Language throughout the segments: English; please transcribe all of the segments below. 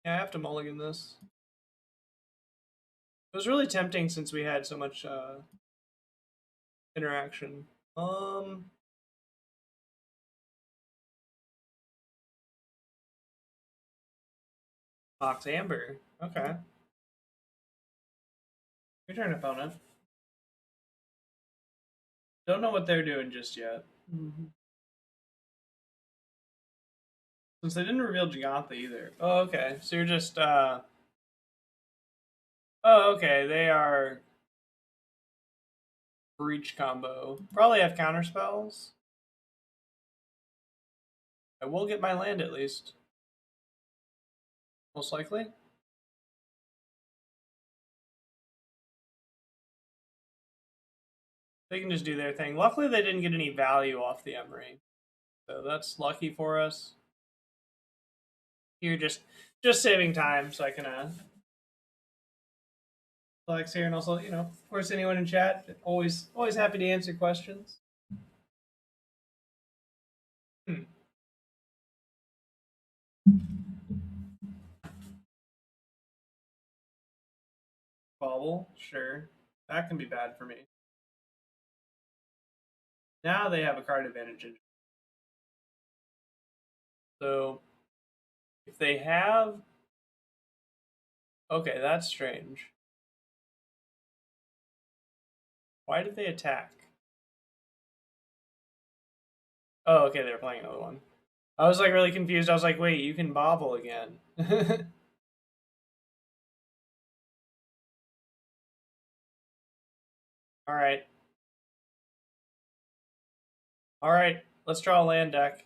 Yeah, I have to mulligan this. It was really tempting since we had so much interaction. Fox Amber. Okay. Your turn, opponent. Don't know what they're doing just yet. Since they didn't reveal Jegantha either. Oh, okay. So you're just oh, okay. They are breach combo. Probably have counter spells. I will get my land at least. Most likely. They can just do their thing. Luckily, they didn't get any value off the Emery, so that's lucky for us. You're just saving time, so I can relax here, and also, you know, of course, anyone in chat, always happy to answer questions. Bobble, sure, that can be bad for me. Now they have a card advantage. So if they have, okay, that's strange. Why did they attack? Oh, okay, they're playing another one. I was like really confused. I was like, wait, you can bobble again. All right. All right, let's draw a land deck.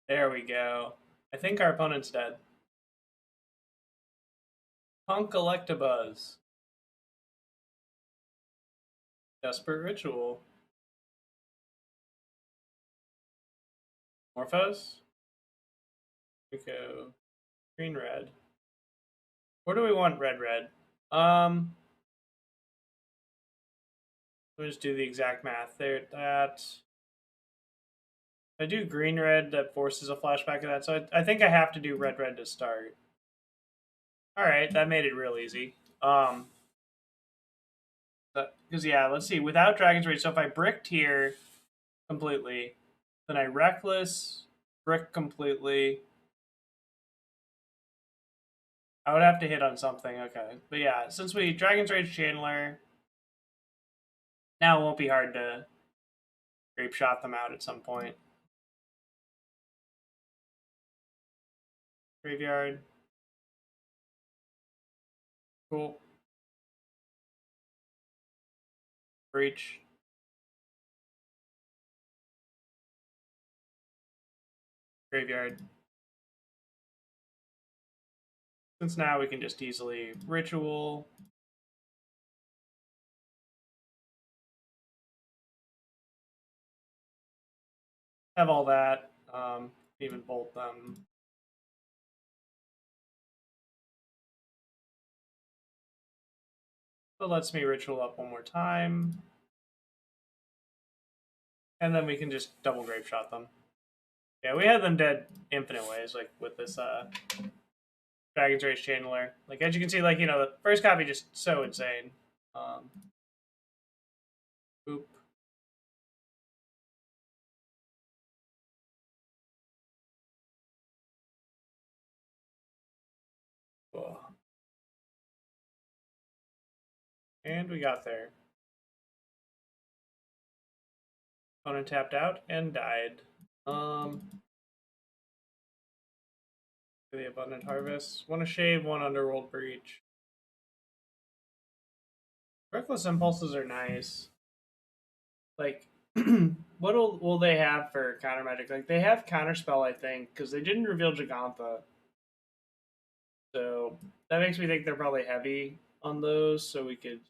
There we go. I think our opponent's dead. Punk Electabuzz. Desperate Ritual. Morphos. Rico. Green red. Where do we want red red? Let's just do the exact math there. That if I do green red, that forces a flashback of that. So I think I have to do red red to start. All right, that made it real easy. Because yeah, let's see. Without Dragon's Rage, so if I bricked here completely, then I reckless, brick completely. I would have to hit on something. Okay, but yeah, since we Dragon's Rage Chandler, now it won't be hard to Grapeshot them out at some point. Graveyard. Cool. Breach. Graveyard. Since now we can just easily Ritual. Have all that. Even bolt them. So it lets me Ritual up one more time. And then we can just double Grapeshot them. Yeah, we had them dead infinite ways, like with this Dragon's Rage Channeler. Like, as you can see, like, you know, the first copy just so insane. Boop. Whoa. And we got there. Opponent tapped out and died. The Abundant Harvest. Want to shave one Underworld Breach. Reckless Impulses are nice. Like, what will they have for counter magic? Like, they have counterspell, I think, because they didn't reveal Jegantha. So that makes me think they're probably heavy on those, so we could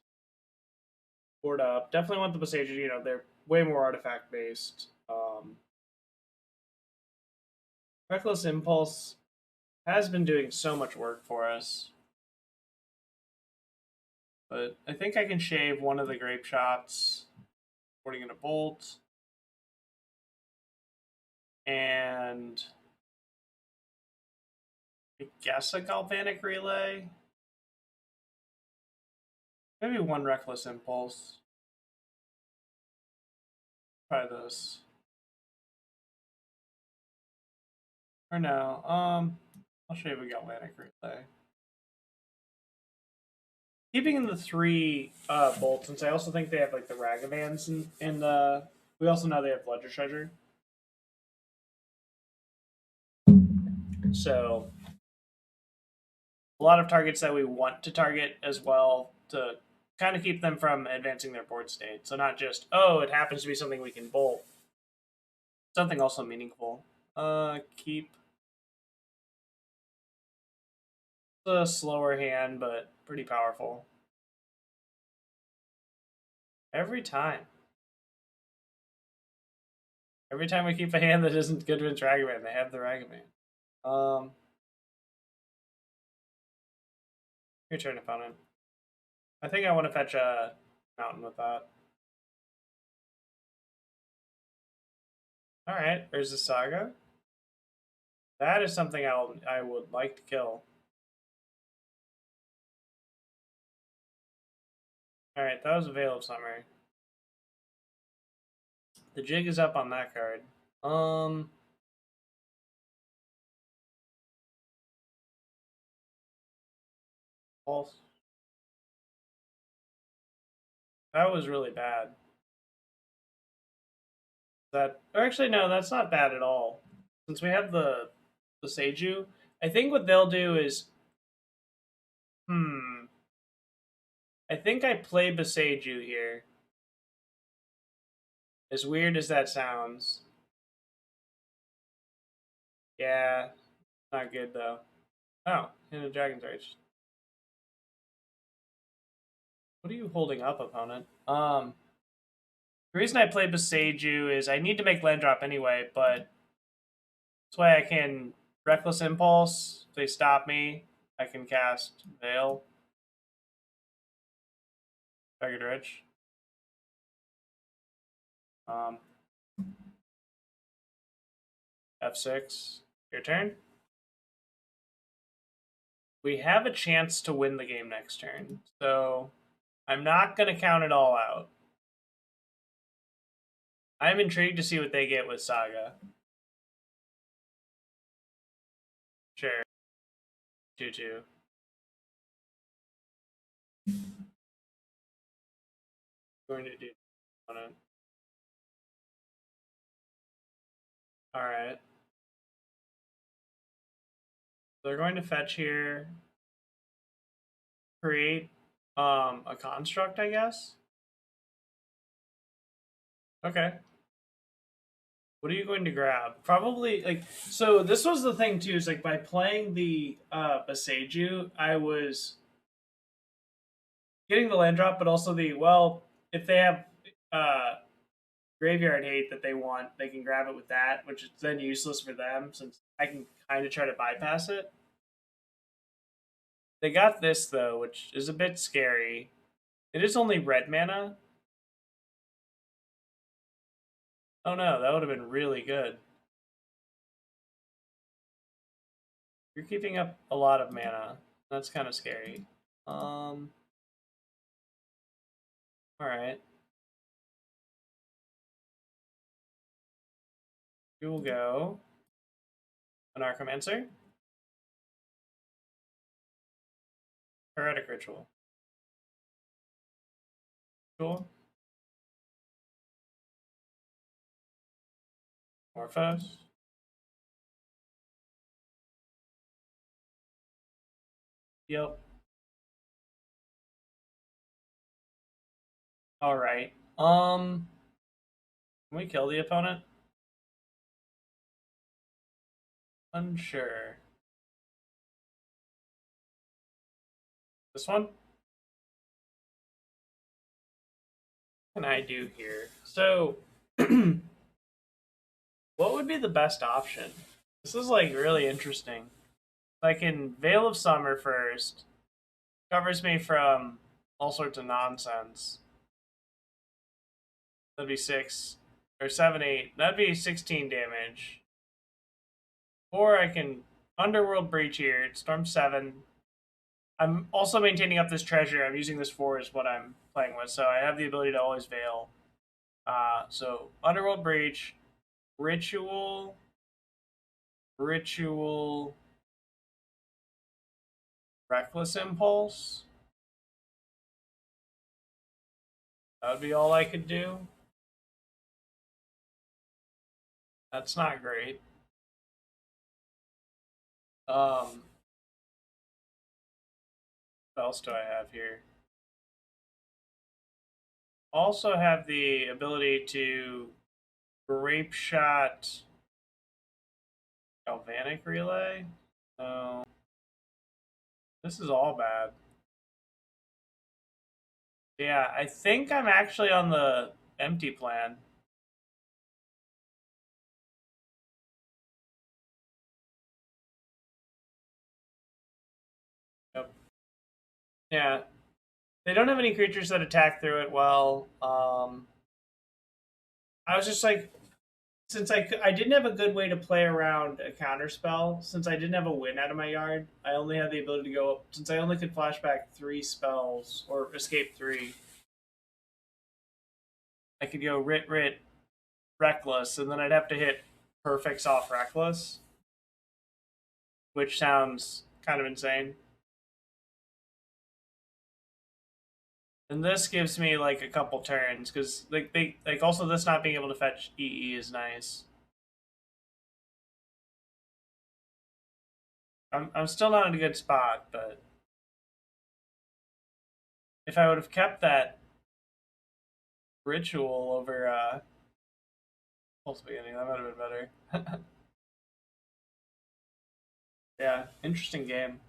board up. Definitely want the Boseiju, you know, they're way more artifact based. Reckless Impulse has been doing so much work for us. But I think I can shave one of the Grapeshots, boarding in a bolt. And I guess a Galvanic Relay. Maybe one Reckless Impulse. Try this. Or no, I'll show you a Galvanic Relay. Keeping in the 3 bolts, since I also think they have like the Ragavans and we also know they have Ledger Treasure. So a lot of targets that we want to target as well to kind of keep them from advancing their board state. So not just, oh, it happens to be something we can bolt. Something also meaningful. Keep. It's a slower hand, but pretty powerful. Every time. Every time we keep a hand that isn't good against Ragavan, they have the Ragavan. Your turn, opponent. I think I want to fetch a mountain with that. Alright, there's the Saga. That is something I would like to kill. Alright, that was a Veil of Summer. The jig is up on that card. False. That was really bad. That, or actually no, that's not bad at all. Since we have the Boseiju, I think what they'll do is, I think I play Boseiju here. As weird as that sounds. Yeah, not good though. Oh, in a Dragon's Rage. What are you holding up, opponent? The reason I play Boseiju is I need to make land drop anyway, but this way I can Reckless Impulse. If they stop me, I can cast Veil. Target Rich. F6. Your turn. We have a chance to win the game next turn, so I'm not going to count it all out. I'm intrigued to see what they get with Saga. Sure. 2-2. Going to do on it. Alright. They're going to fetch here. Create a construct, I guess. Okay. What are you going to grab? Probably like so. This was the thing too. Is like by playing the Boseiju, I was getting the land drop, but also the if they have graveyard hate that they want, they can grab it with that, which is then useless for them since I can kind of try to bypass it. They got this though, which is a bit scary. It is only red mana. Oh no, that would have been really good. You're keeping up a lot of mana. That's kind of scary. All right. We will go Anarchomancer. Pyretic Ritual. Cool. Morphose. Yep. All right. Can we kill the opponent? Unsure. This one? What can I do here? So, what would be the best option? This is like really interesting. I can Veil of Summer first. Covers me from all sorts of nonsense. That'd be 6 or 7, 8. That'd be 16 damage. Or I can Underworld Breach here. It's Storm 7. I'm also maintaining up this treasure. I'm using this 4 is what I'm playing with, so I have the ability to always veil. So Underworld Breach, Ritual, Reckless Impulse. That would be all I could do. That's not great. What else do I have here? Also have the ability to Grapeshot Galvanic Relay. So this is all bad. Yeah, I think I'm actually on the empty plan. Yep. Yeah. They don't have any creatures that attack through it well. I was just like, since I didn't have a good way to play around a counter spell, since I didn't have a win out of my yard, I only had the ability to go up. Since I only could flashback 3 spells, or escape 3, I could go Rit, Reckless, and then I'd have to hit perfects off Reckless, which sounds kind of insane. And this gives me like a couple turns because like also this not being able to fetch EE is nice. I'm still not in a good spot, but if I would have kept that ritual over Pulse Beginning, that might have been better. Yeah, interesting game.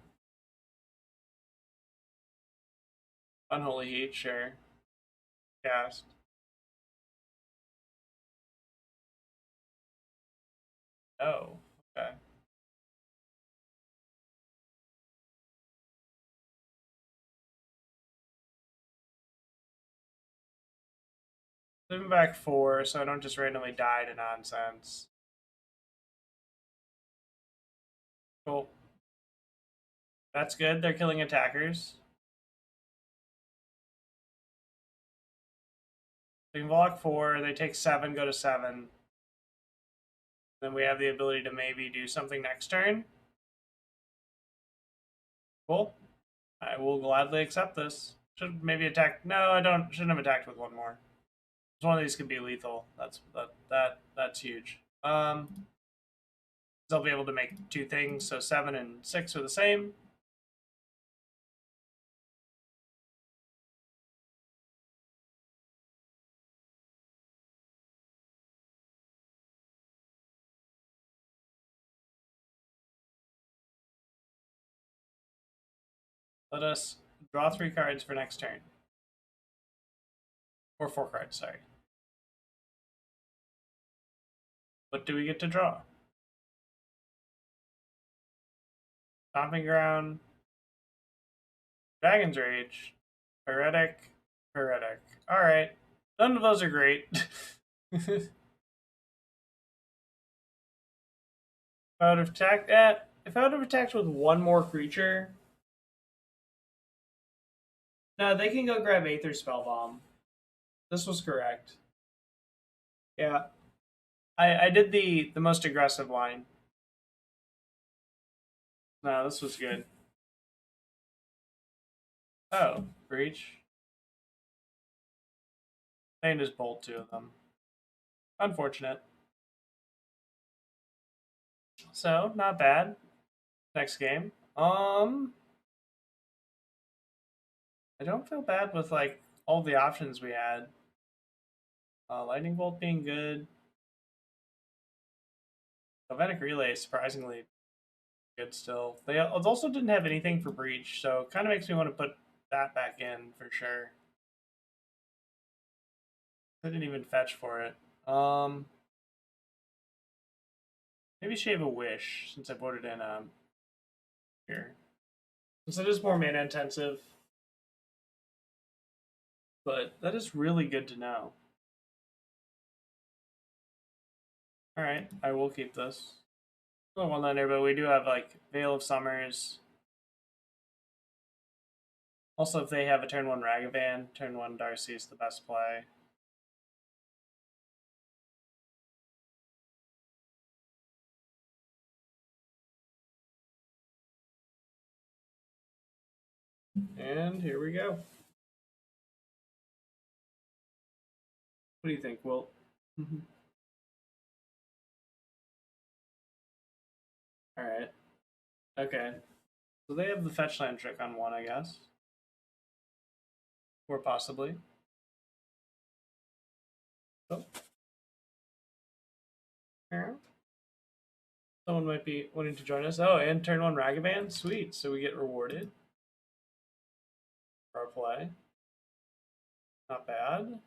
Unholy Heat, sure. Cast. Oh, okay. Living back 4, so I don't just randomly die to nonsense. Cool. That's good. They're killing attackers. They can block 4. They take 7, go to 7. Then we have the ability to maybe do something next turn. Cool. I will gladly accept this. Should maybe attack. No, I don't. Shouldn't have attacked with one more. One of these could be lethal. That's huge. They'll be able to make 2 things. So 7 and 6 are the same. Let us draw 3 cards for next turn. Or 4 cards, sorry. What do we get to draw? Stomping Ground, Dragon's Rage, Pyretic. Alright. None of those are great. If I would have attacked if I would have attacked with one more creature. No, they can go grab Aether Spellbomb. This was correct. Yeah. I did the most aggressive line. No, this was good. Oh, Breach. They can just bolt 2 of them. Unfortunate. So, not bad. Next game. I don't feel bad with like all the options we had. Lightning Bolt being good. Galvanic Relay is surprisingly good still. They also didn't have anything for Breach, so it kind of makes me want to put that back in for sure. I didn't even fetch for it. Maybe Shave a Wish since I voted in here. Since it is more mana intensive. But that is really good to know. Alright, I will keep this. Not one lander, but we do have like Veil of Summers. Also, if they have a turn 1 Ragavan, turn 1 Darcy is the best play. And here we go. What do you think, Wilt? Alright. Okay. So they have the fetch land trick on 1, I guess. Or possibly. Oh. Someone might be wanting to join us. Oh, and turn 1 Ragavan? Sweet. So we get rewarded for our play. Not bad.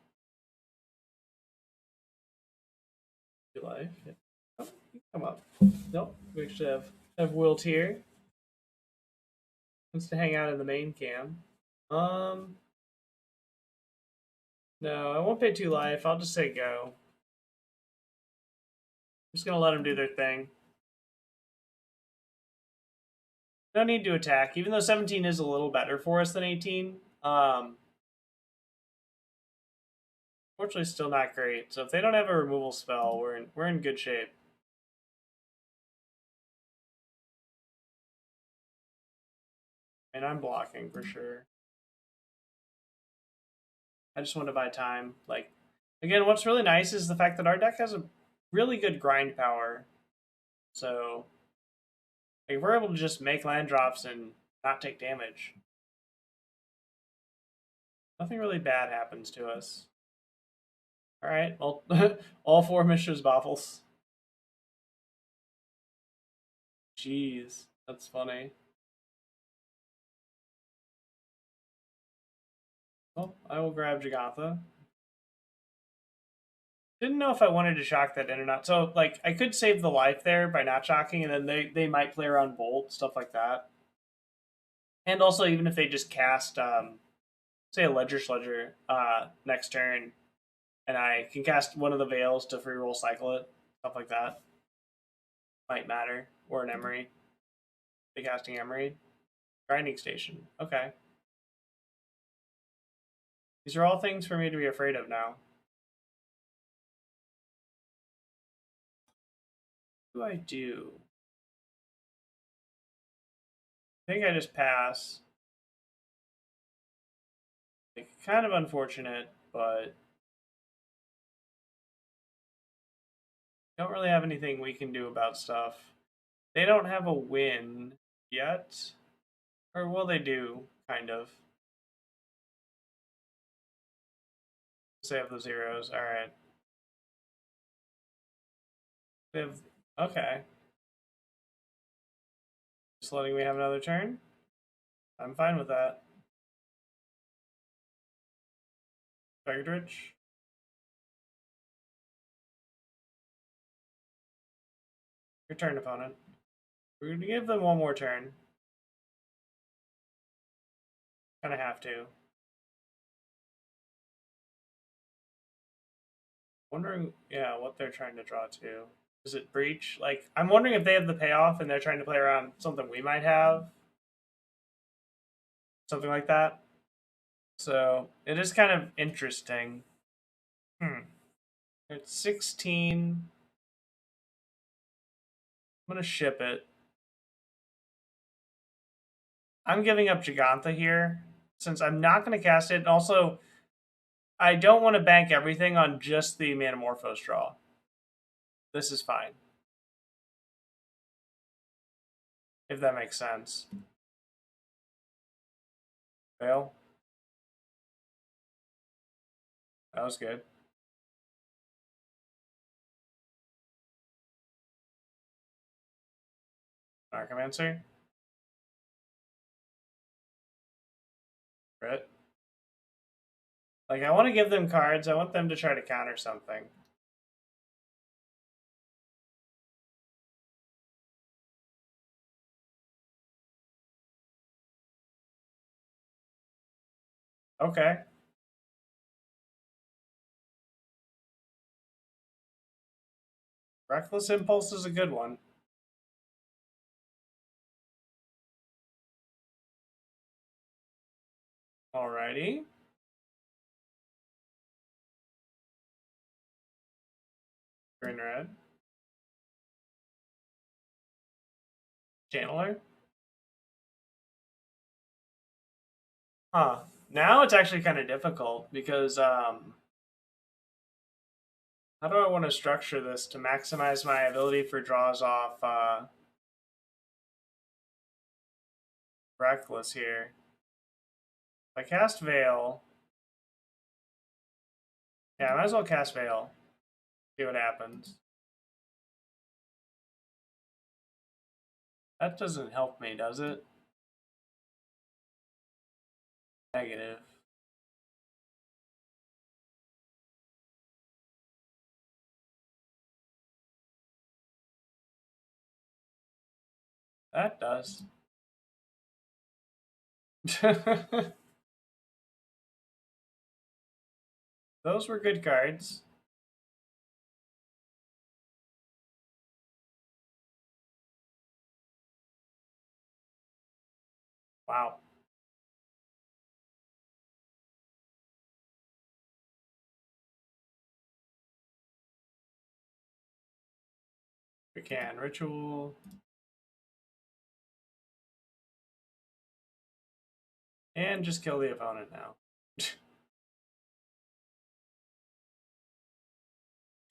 Good life. Yeah. Oh, come up. Nope. We actually have Wilt here. Wants to hang out in the main cam. No, I won't pay 2 life. I'll just say go. I'm just gonna let them do their thing. No need to attack, even though 17 is a little better for us than 18. Fortunately, still not great. So if they don't have a removal spell, we're in good shape. And I'm blocking for sure. I just want to buy time. Like, again, what's really nice is the fact that our deck has a really good grind power. So, like, we're able to just make land drops and not take damage. Nothing really bad happens to us. All right, well, all 4 Mishra's Boffles. Jeez, that's funny. Well, I will grab Jegantha. Didn't know if I wanted to shock that in or not. So, like, I could save the life there by not shocking, and then they might play around Bolt, stuff like that. And also, even if they just cast, say, a Ledger Sledger next turn, and I can cast one of the Veils to free roll cycle it, stuff like that. Might matter. Or an Emery. The casting Emery. Grinding Station. Okay. These are all things for me to be afraid of now. What do I do? I think I just pass. Like, kind of unfortunate, but don't really have anything we can do about stuff. They don't have a win yet. Or will they do, kind of. They have the zeros. Alright. They have okay. Just letting me have another turn? I'm fine with that. Rich. Your turn, opponent. We're going to give them one more turn. Kind of have to. Wondering, yeah, what they're trying to draw to. Is it Breach? Like, I'm wondering if they have the payoff and they're trying to play around something we might have. Something like that. So, it is kind of interesting. It's 16. I'm going to ship it. I'm giving up Jegantha here, since I'm not going to cast it. And also, I don't want to bank everything on just the Manamorphose draw. This is fine. If that makes sense. Fail. That was good. Anarchomancer. Crit. Like, I want to give them cards. I want them to try to counter something. Okay. Reckless Impulse is a good one. Alrighty. Green red. Channeler. Huh. Now it's actually kind of difficult because how do I want to structure this to maximize my ability for draws off Reckless here? If I cast Veil. Yeah, I might as well cast Veil. See what happens. That doesn't help me, does it? Negative. That does. Those were good cards. Wow. We can. Ritual. And just kill the opponent now.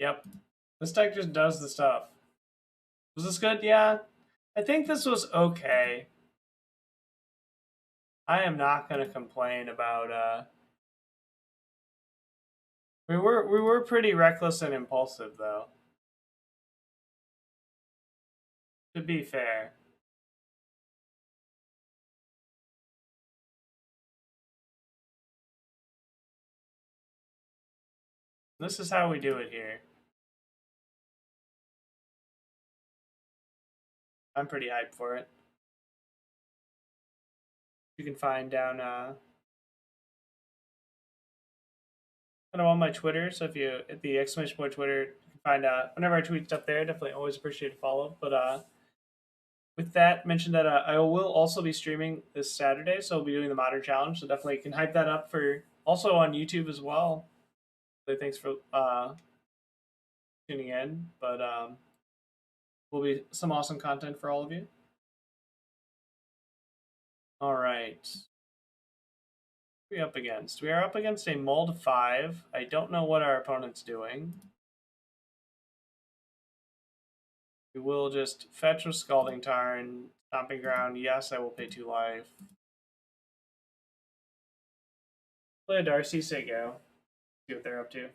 Yep. This deck just does the stuff. Was this good? Yeah. I think this was okay. I am not going to complain about we were pretty reckless and impulsive though. To be fair. This is how we do it here. I'm pretty hyped for it. You can find down kind of on my Twitter. So if you at the exclamation point Twitter, you can find whenever I tweet stuff there. Definitely always appreciate a follow. But with that, mention that I will also be streaming this Saturday, so I'll be doing the Modern Challenge. So definitely can hype that up for also on YouTube as well. So thanks for tuning in. But will be some awesome content for all of you. All right. What are we up against? We are up against a Mold 5. I don't know what our opponent's doing. We will just fetch with Scalding Tarn, Stomping Ground. Yes, I will pay 2 life. Play a Darcy, say go. See what they're up to.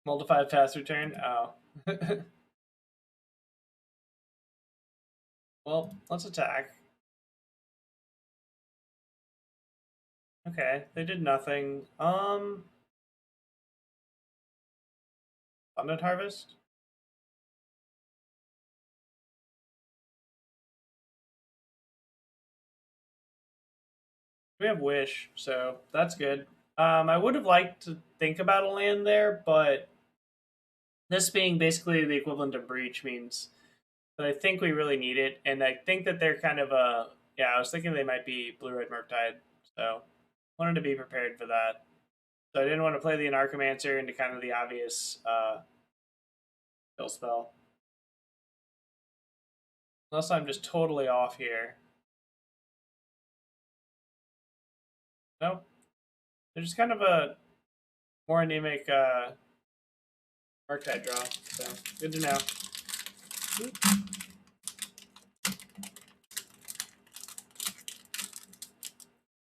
Mold 5 pass return. Oh. Well, let's attack. Okay, they did nothing. Abundant Harvest? We have Wish, so that's good. I would have liked to think about a land there, but this being basically the equivalent of Breach means that I think we really need it, and I think that they're kind of a yeah. I was thinking they might be Blue-Red Murktide, so wanted to be prepared for that. So I didn't want to play the Anarchomancer into kind of the obvious kill spell, unless I'm just totally off here. Nope, they're just kind of a more anemic Murktide draw. So good to know.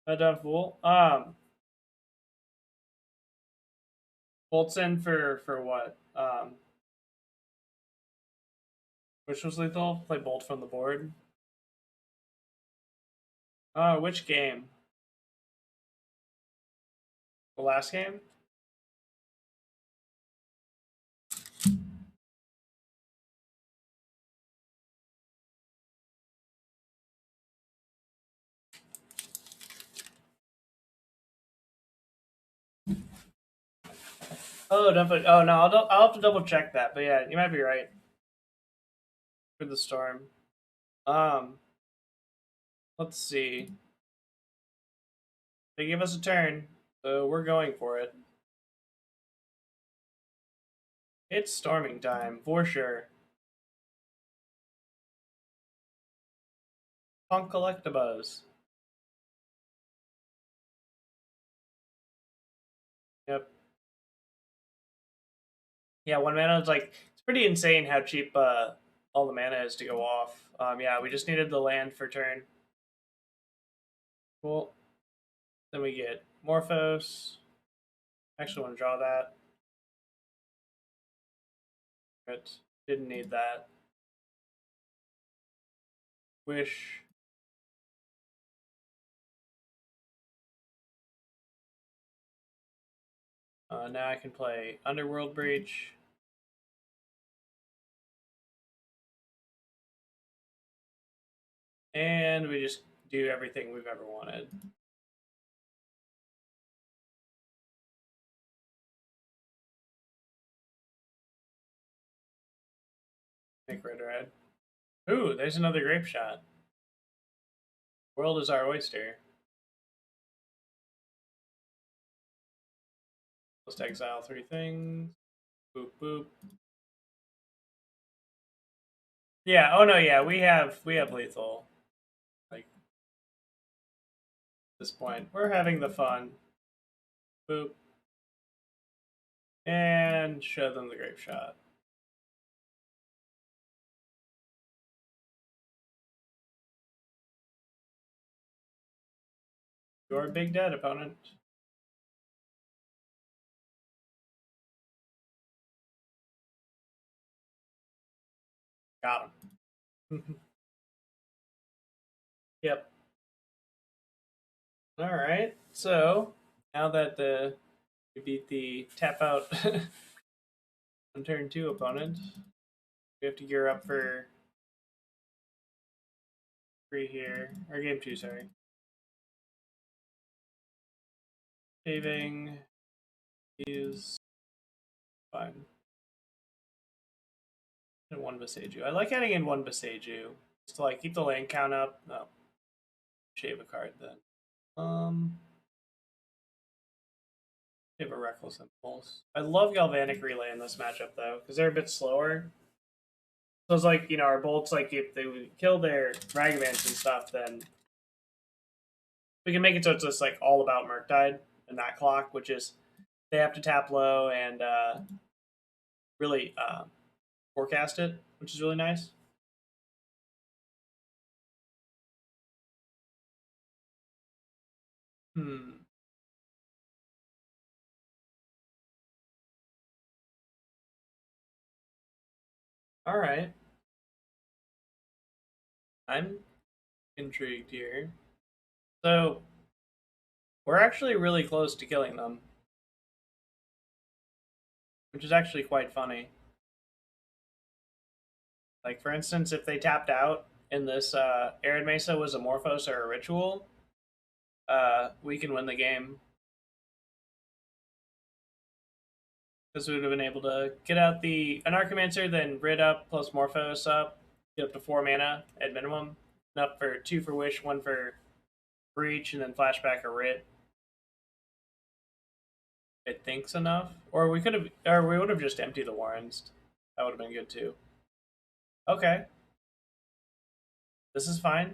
A done fool. Bolts in for what? Which was lethal? Play Bolt from the board. Which game? The last game? Oh, definitely. Oh no, I'll have to double check that. But yeah, you might be right. For the storm. Let's see. They give us a turn, so we're going for it. It's storming time, for sure. Punk Collectabuzz. Yep. Yeah, 1 mana is like, it's pretty insane how cheap all the mana is to go off. Yeah, we just needed the land for turn. Cool. Then we get Morphos. Actually want to draw that. But didn't need that. Wish. Now I can play Underworld Breach. And we just do everything we've ever wanted. Make red. Ooh, there's another Grapeshot. World is our oyster. Let's exile 3 things. Boop boop. Yeah. Oh no. Yeah. We have lethal. Like at this point, we're having the fun. Boop. And show them the Grapeshot. You're big dead, opponent. Got him. Yep. All right. So now that we beat the tap out on turn 2 opponent, we have to gear up for 3 here, or game 2. Sorry. Saving is fine. And 1 Boseiju. I like adding in 1 Boseiju just to like keep the land count up. No, shave a card then. They have a Reckless Impulse. I love Galvanic Relay in this matchup though, because they're a bit slower. So it's like, you know, our bolts, like if they kill their Ragavans and stuff, then we can make it so it's just like all about Murktide and that clock, which is they have to tap low and really forecast it, which is really nice. All right. I'm intrigued here. So we're actually really close to killing them, which is actually quite funny. Like for instance, if they tapped out and this Arid Mesa was a Morphos or a Ritual, we can win the game. Because we would have been able to get out the Anarchomancer, then Rid up plus Morphos up, get up to 4 mana at minimum. Enough for 2 for Wish, 1 for Breach, and then flashback a Rit. It thinks enough. Or we could have, or we would have just emptied the Warrens. That would have been good too. Okay. This is fine.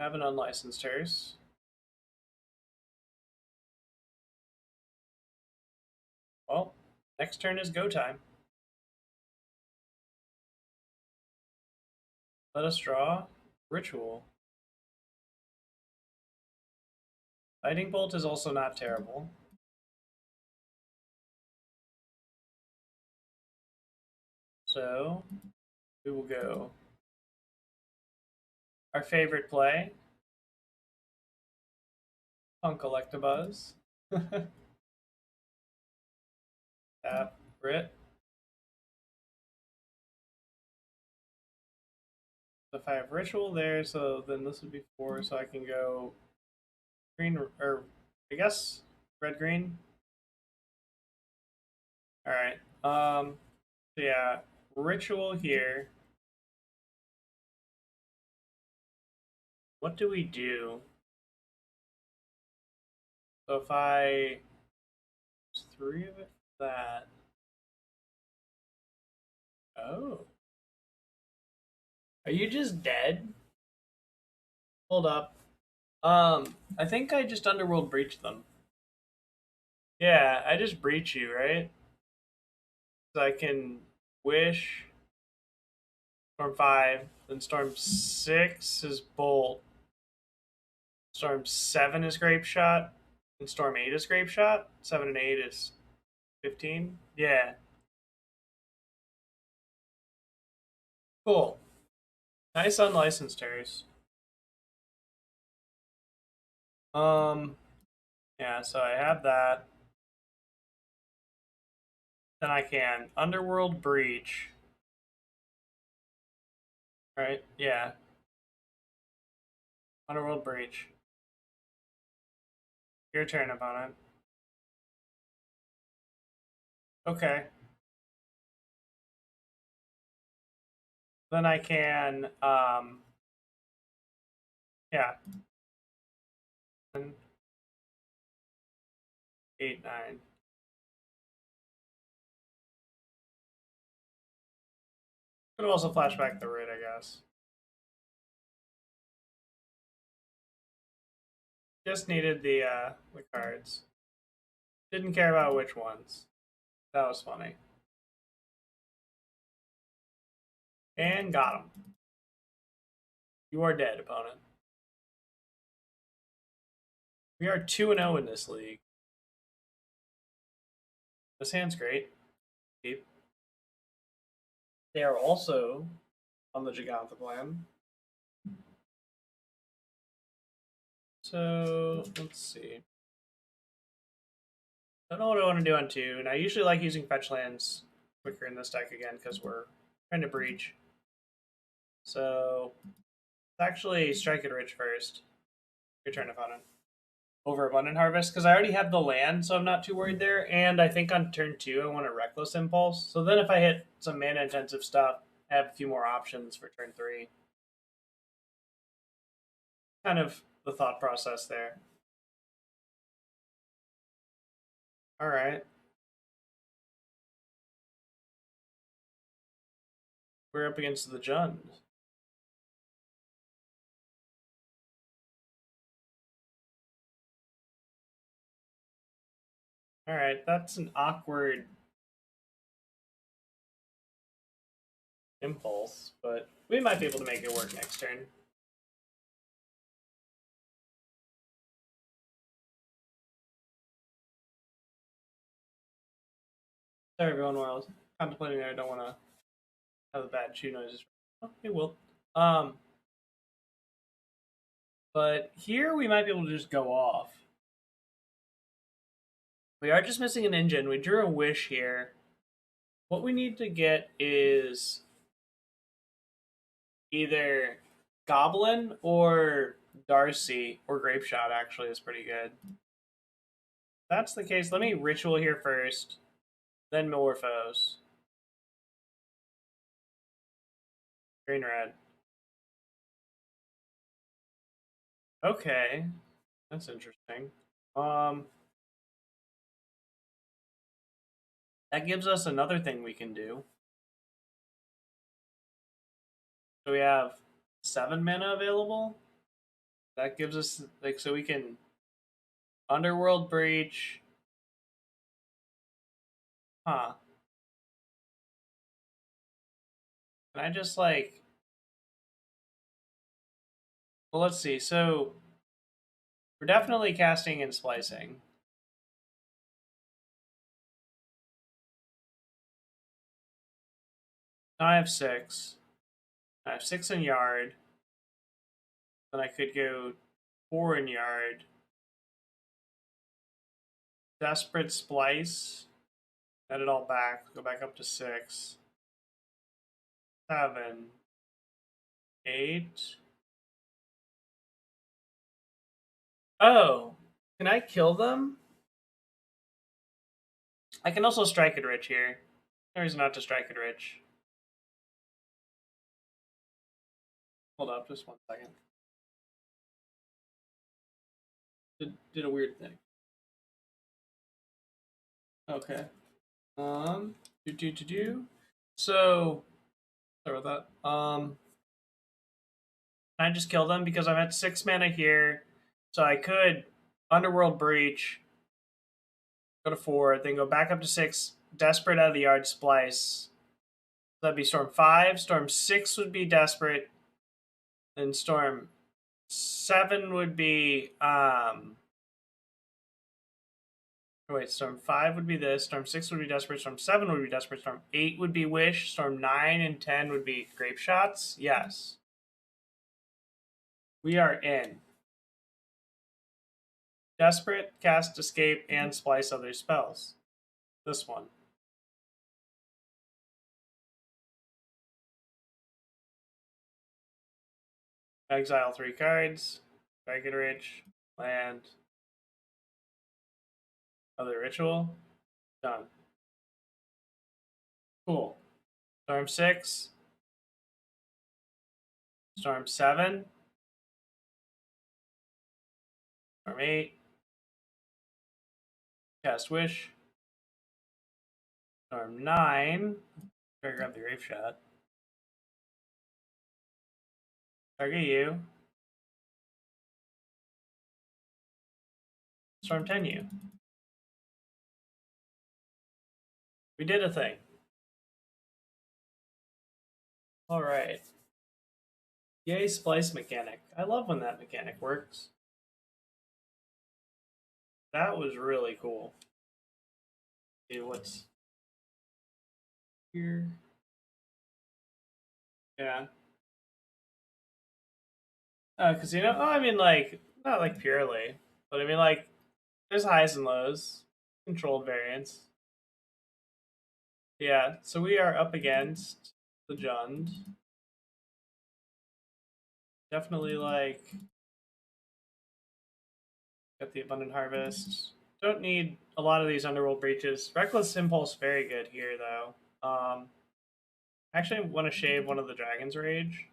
Have an unlicensed Hearse. Well, next turn is go time. Let us draw Ritual. Lightning Bolt is also not terrible. So we will go our favorite play, Punk Collectabuzz. Tap, Rit. If I have Ritual there, so then this would be 4, so I can go green, or I guess red-green. Alright, so yeah, Ritual here. what do we do? So if I... There's 3 of it for that. Oh. Are you just dead? Hold up. I think I just Underworld breached them. Yeah, I just breach you, right? So I can wish Storm 5, then Storm 6 is Bolt. Storm 7 is Grapeshot, and Storm 8 is Grapeshot. 7 and 8 is 15. Yeah. Cool. Nice unlicensed terrors. Yeah, so I have that. Then I can Underworld Breach. Right? Yeah. Underworld Breach. Your turn, opponent. Okay. Then I can, yeah. 7, 8, 9. Could have also flashback the raid, I guess. Just needed the cards. Didn't care about which ones. That was funny. And got him. You are dead, opponent. We are 2-0 in this league. This hand's great. Deep. They are also on the Jegantha plan. So, let's see. I don't know what I want to do on 2, and I usually like using fetch lands quicker in this deck again because we're trying to breach. So, let's actually strike it rich first. Your turn, opponent. Over Abundant Harvest, because I already have the land, so I'm not too worried there. And I think on turn 2, I want a Reckless Impulse. So then if I hit some mana-intensive stuff, I have a few more options for turn 3. Kind of the thought process there. All right. We're up against the Jund. All right, that's an awkward impulse, but we might be able to make it work next turn. Sorry, everyone, while I was contemplating it, I don't want to have the bad chew noises. Oh, it will. But here we might be able to just go off. We are just missing an engine. We drew a wish here. What we need to get is either Goblin or Darcy or Grapeshot actually is pretty good. If that's the case, let me Ritual here first, then Manamorphose. Green red. Okay. That's interesting. That gives us another thing we can do. So we have 7 mana available. That gives us, like, so we can Underworld Breach. Huh. Can I just, like... Well, let's see. So we're definitely casting and splicing. Now I have 6. I have 6 in yard. Then I could go 4 in yard. Desperate Splice. Add it all back. Go back up to 6. 7. 8. Oh. Can I kill them? I can also strike it rich here. No reason not to strike it rich. Hold up just 1 second. did a weird thing. Okay. So, sorry about that. I just killed him because I'm at 6 mana here, so I could Underworld Breach, go to 4, then go back up to 6, Desperate out of the yard, Splice. That'd be Storm 5. Storm 6 would be Desperate, and Storm 7 would be wait, Storm 5 would be this, Storm 6 would be Desperate, Storm 7 would be Desperate, Storm 8 would be Wish, Storm 9 and 10 would be Grapeshots. Yes. We are in. Desperate, Cast Escape, and Splice other spells. This one. Exile 3 cards. Dragon Rich, land, other ritual. Done. Cool. Storm 6. Storm 7. Storm 8. Cast Wish. Storm 9. Try to grab the Grapeshot. Target you. Storm 10 you. We did a thing. Alright. Yay, Splice mechanic. I love when that mechanic works. That was really cool. See what's here. Yeah. Because, you know, I mean, like, not like purely, but I mean, like, there's highs and lows, controlled variance. Yeah, so we are up against the Jund. Definitely, like, got the Abundant Harvest. Don't need a lot of these Underworld Breaches. Reckless Impulse, very good here, though. Actually, I want to shave one of the Dragon's Rage.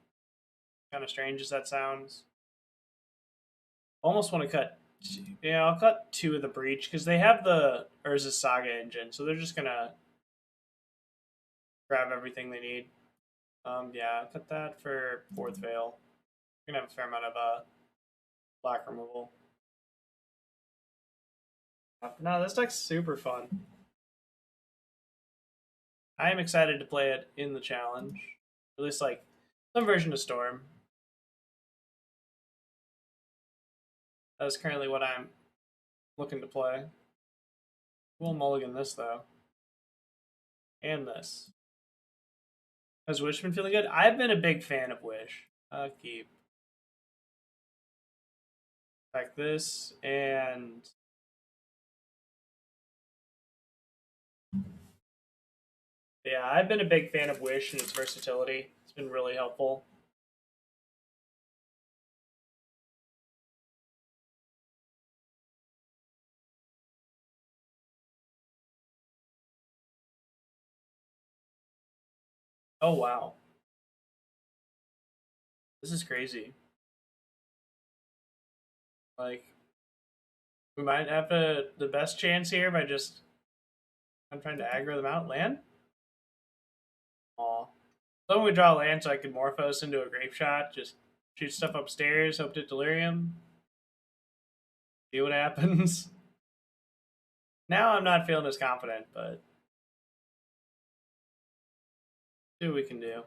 Kind of strange as that sounds. Almost want to cut. Yeah, I'll cut 2 of the Breach because they have the Urza Saga engine, so they're just gonna grab everything they need. Yeah, cut that for 4th Veil. We're gonna have a fair amount of black removal. No, this deck's super fun. I am excited to play it in the challenge. At least, like, some version of Storm. That is currently what I'm looking to play. We'll mulligan this, though. And this. Has Wish been feeling good? I've been a big fan of Wish. Keep. Like this, and... Yeah, I've been a big fan of Wish and its versatility. It's been really helpful. Oh, wow. This is crazy. Like, we might have the best chance here by just... I'm trying to aggro them out. Land? Aw. So when we draw land so I can Morphose into a Grapeshot, just shoot stuff upstairs, hope to Delirium. See what happens. Now I'm not feeling as confident, but... see what we can do.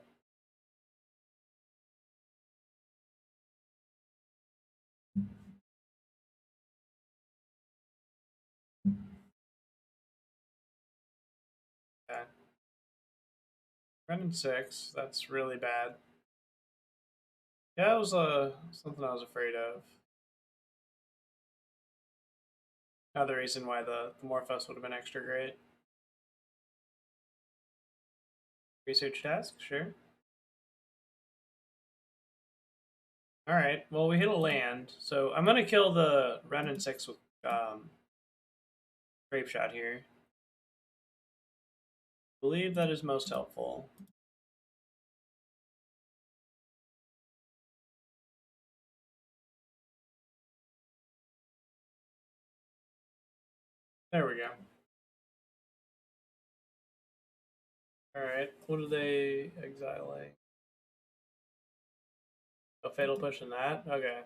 Okay. Running 6, that's really bad. Yeah, that was something I was afraid of. Another reason why the Morphos would have been extra great. Research task, sure. Alright, well, we hit a land, so I'm going to kill the Renin 6 with Grapeshot here. I believe that is most helpful. There we go. Alright, what are they exiling? A fatal push in that? Okay.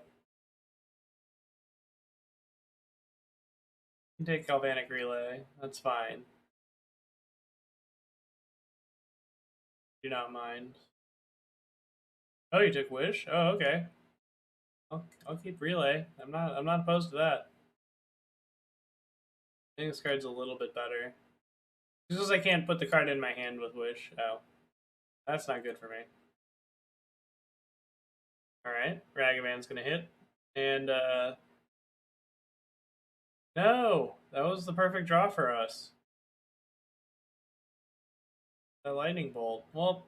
You can take Galvanic Relay. That's fine. Do not mind. Oh, you took Wish? Oh, okay. I'll keep Relay. I'm not opposed to that. I think this card's a little bit better. Just because I can't put the card in my hand with Wish. Oh. That's not good for me. Alright, Ragavan's gonna hit. And no! That was the perfect draw for us. The lightning bolt. Well,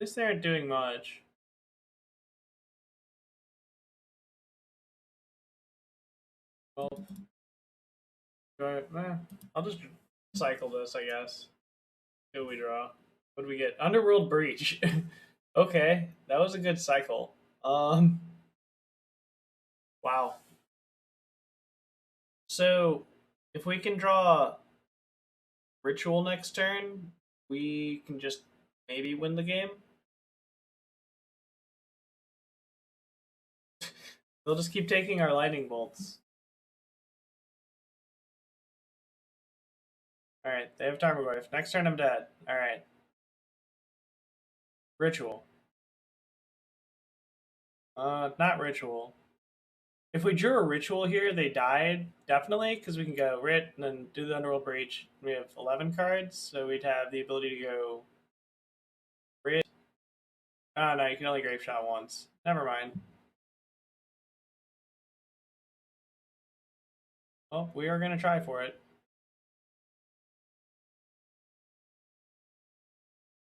at least they aren't doing much. Well, I'll just cycle this, I guess. See what we draw. What do we get? Underworld Breach. Okay, that was a good cycle. Wow. So, if we can draw Ritual next turn, we can just maybe win the game. They'll just keep taking our lightning bolts. Alright, they have Tarmogoyf. Next turn I'm dead. Alright. Ritual. Not Ritual. If we drew a Ritual here, they died, definitely, because we can go Rit and then do the Underworld Breach. We have 11 cards, so we'd have the ability to go Rit. Oh, no, you can only Grapeshot once. Never mind. Well, we are going to try for it.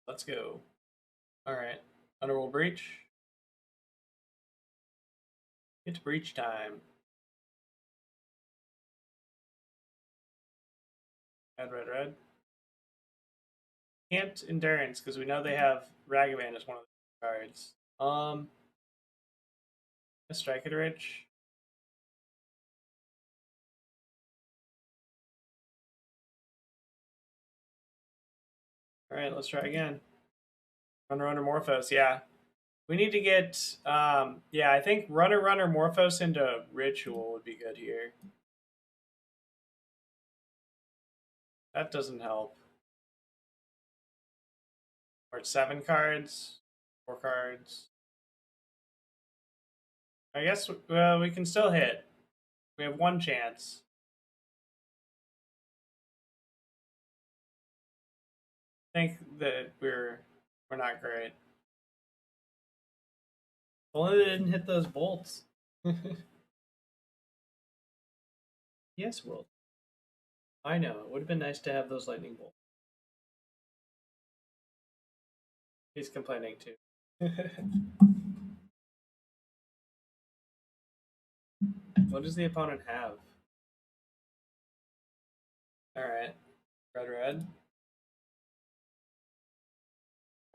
Let's go. Alright. Underworld Breach. It's Breach time. Red. Can't Endurance, because we know they have Ragavan as one of the cards. Strike it rich. Alright, let's try again. Manamorphose, yeah. We need to get, yeah, I think Manamorphose into Ritual would be good here. That doesn't help. We're at 7 cards, 4 cards. I guess we can still hit. We have 1 chance. I think that we're not great. Only they didn't hit those bolts. Yes, World. I know. It would have been nice to have those lightning bolts. He's complaining too. What does the opponent have? Alright. Red.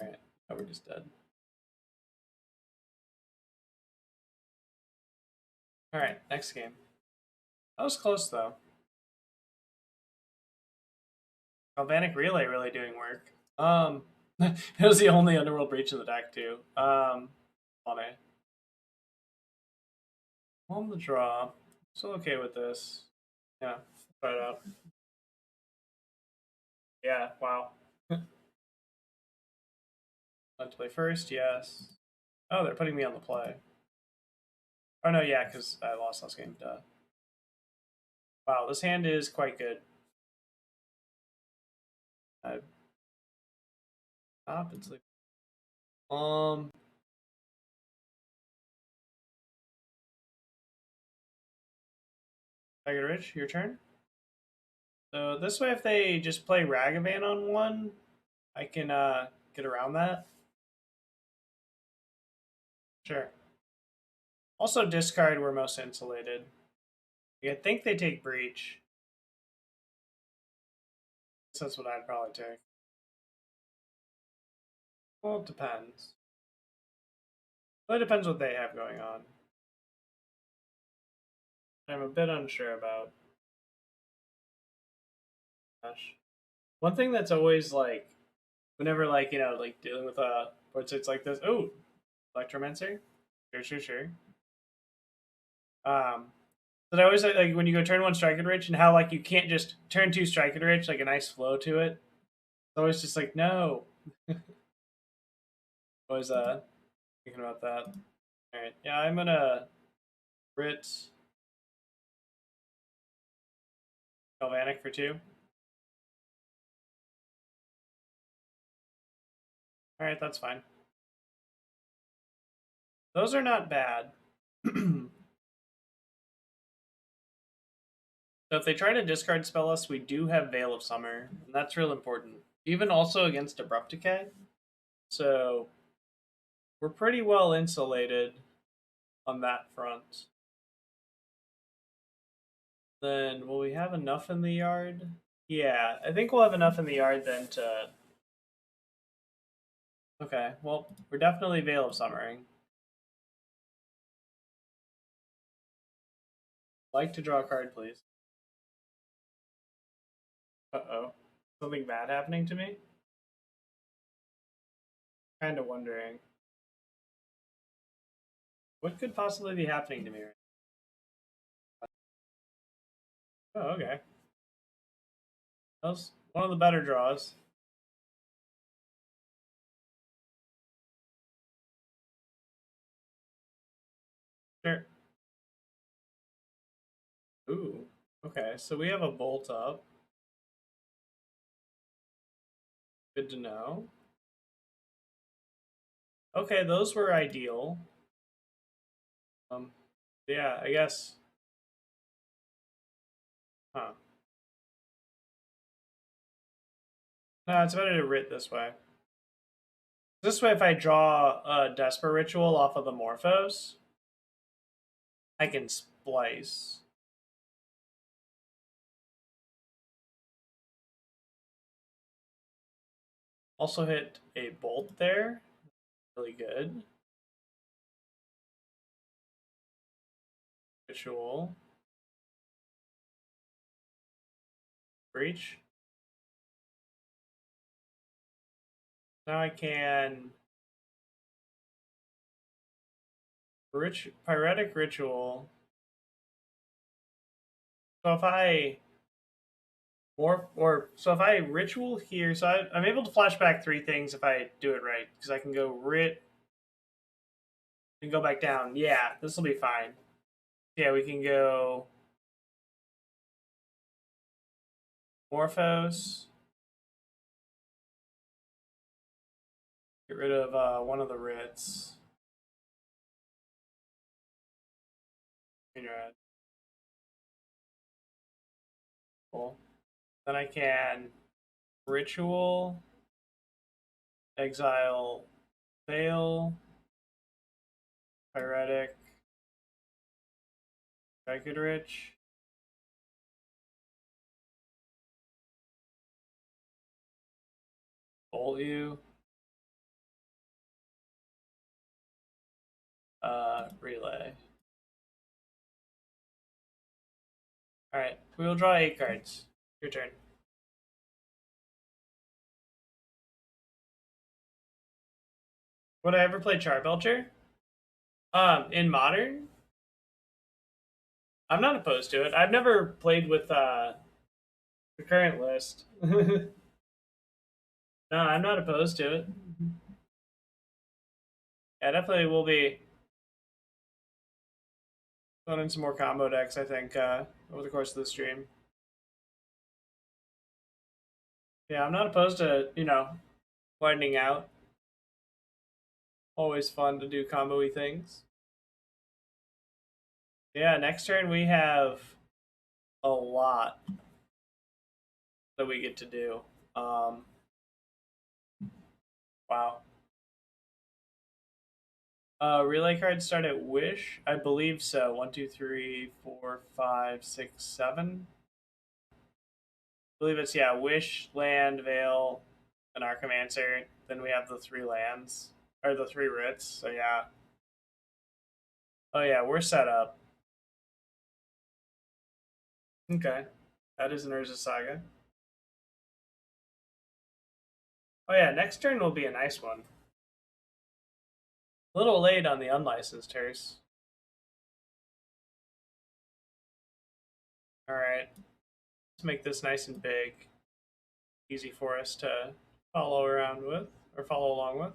Alright. Oh, we're just dead. Alright, next game. That was close, though. Galvanic Relay really doing work. It was the only Underworld Breach in the deck, too. Funny. On the draw. Still okay with this. Yeah, try it out. Yeah, wow. Want to play first? Yes. Oh, they're putting me on the play. Oh, no, yeah, because I lost last game. Duh. Wow, this hand is quite good. Stop and sleep. Tiger Rich, your turn. So this way, if they just play Ragavan on one, I can get around that. Sure. Also, discard we're most insulated. I think they take Breach. So that's what I'd probably take. Well, it depends. Well, it depends what they have going on. I'm a bit unsure about. Gosh. One thing that's always like, whenever like, like dealing with board states like this. Oh, Electromancer? Sure. Um, but I always like when you go turn one strike it rich and how like you can't just turn two strike it rich, like a nice flow to it. It's always just like, no. Always thinking about that. Alright, yeah, I'm gonna Rit Galvanic for 2. Alright, that's fine. Those are not bad. So if they try to discard spell us, we do have Veil of Summer, and that's real important. Even also against Abrupt Decay. So we're pretty well insulated on that front. Then will we have enough in the yard? Yeah, I think we'll have enough in the yard then to... Okay, well, we're definitely Veil of Summering. Like to draw a card, please. Uh-oh. Something bad happening to me? Kind of wondering. What could possibly be happening to me right now? Oh, okay. That was one of the better draws. Sure. Ooh. Okay, so we have a bolt up. Good to know. Okay, those were ideal. Yeah, I guess. Huh. No, it's better to writ this way. This way, if I draw a Desperate Ritual off of the Morphos, I can splice. Also hit a bolt there. Really good. Ritual. Breach. Now I can Pyretic Ritual. So if I so if I ritual here, so I'm able to flashback 3 things if I do it right, because I can go writ and go back down. Yeah, this will be fine. Yeah, we can go Morphos. Get rid of one of the writs. Cool. Then I can ritual, exile, fail, pyretic, Jagged Rich. Bolt you. Relay. Alright, we will draw 8 cards. Your turn. Would I ever play Charbelcher? In Modern? I'm not opposed to it. I've never played with the current list. No, I'm not opposed to it. Yeah, definitely will be going in some more combo decks, I think, over the course of the stream. Yeah, I'm not opposed to, widening out. Always fun to do combo-y things. Yeah, next turn we have a lot that we get to do. Wow. Relay cards start at Wish? I believe so. 1, 2, 3, 4, 5, 6, 7. I believe it's, yeah, Wish, Land, Veil, Anarchomancer. Then we have the 3 lands. Or the 3 writs, so yeah. Oh yeah, we're set up. Okay. That is an Urza Saga. Oh yeah, next turn will be a nice one. A little late on the unlicensed hearse. Alright. Let's make this nice and big. Easy for us to follow around with. Or follow along with.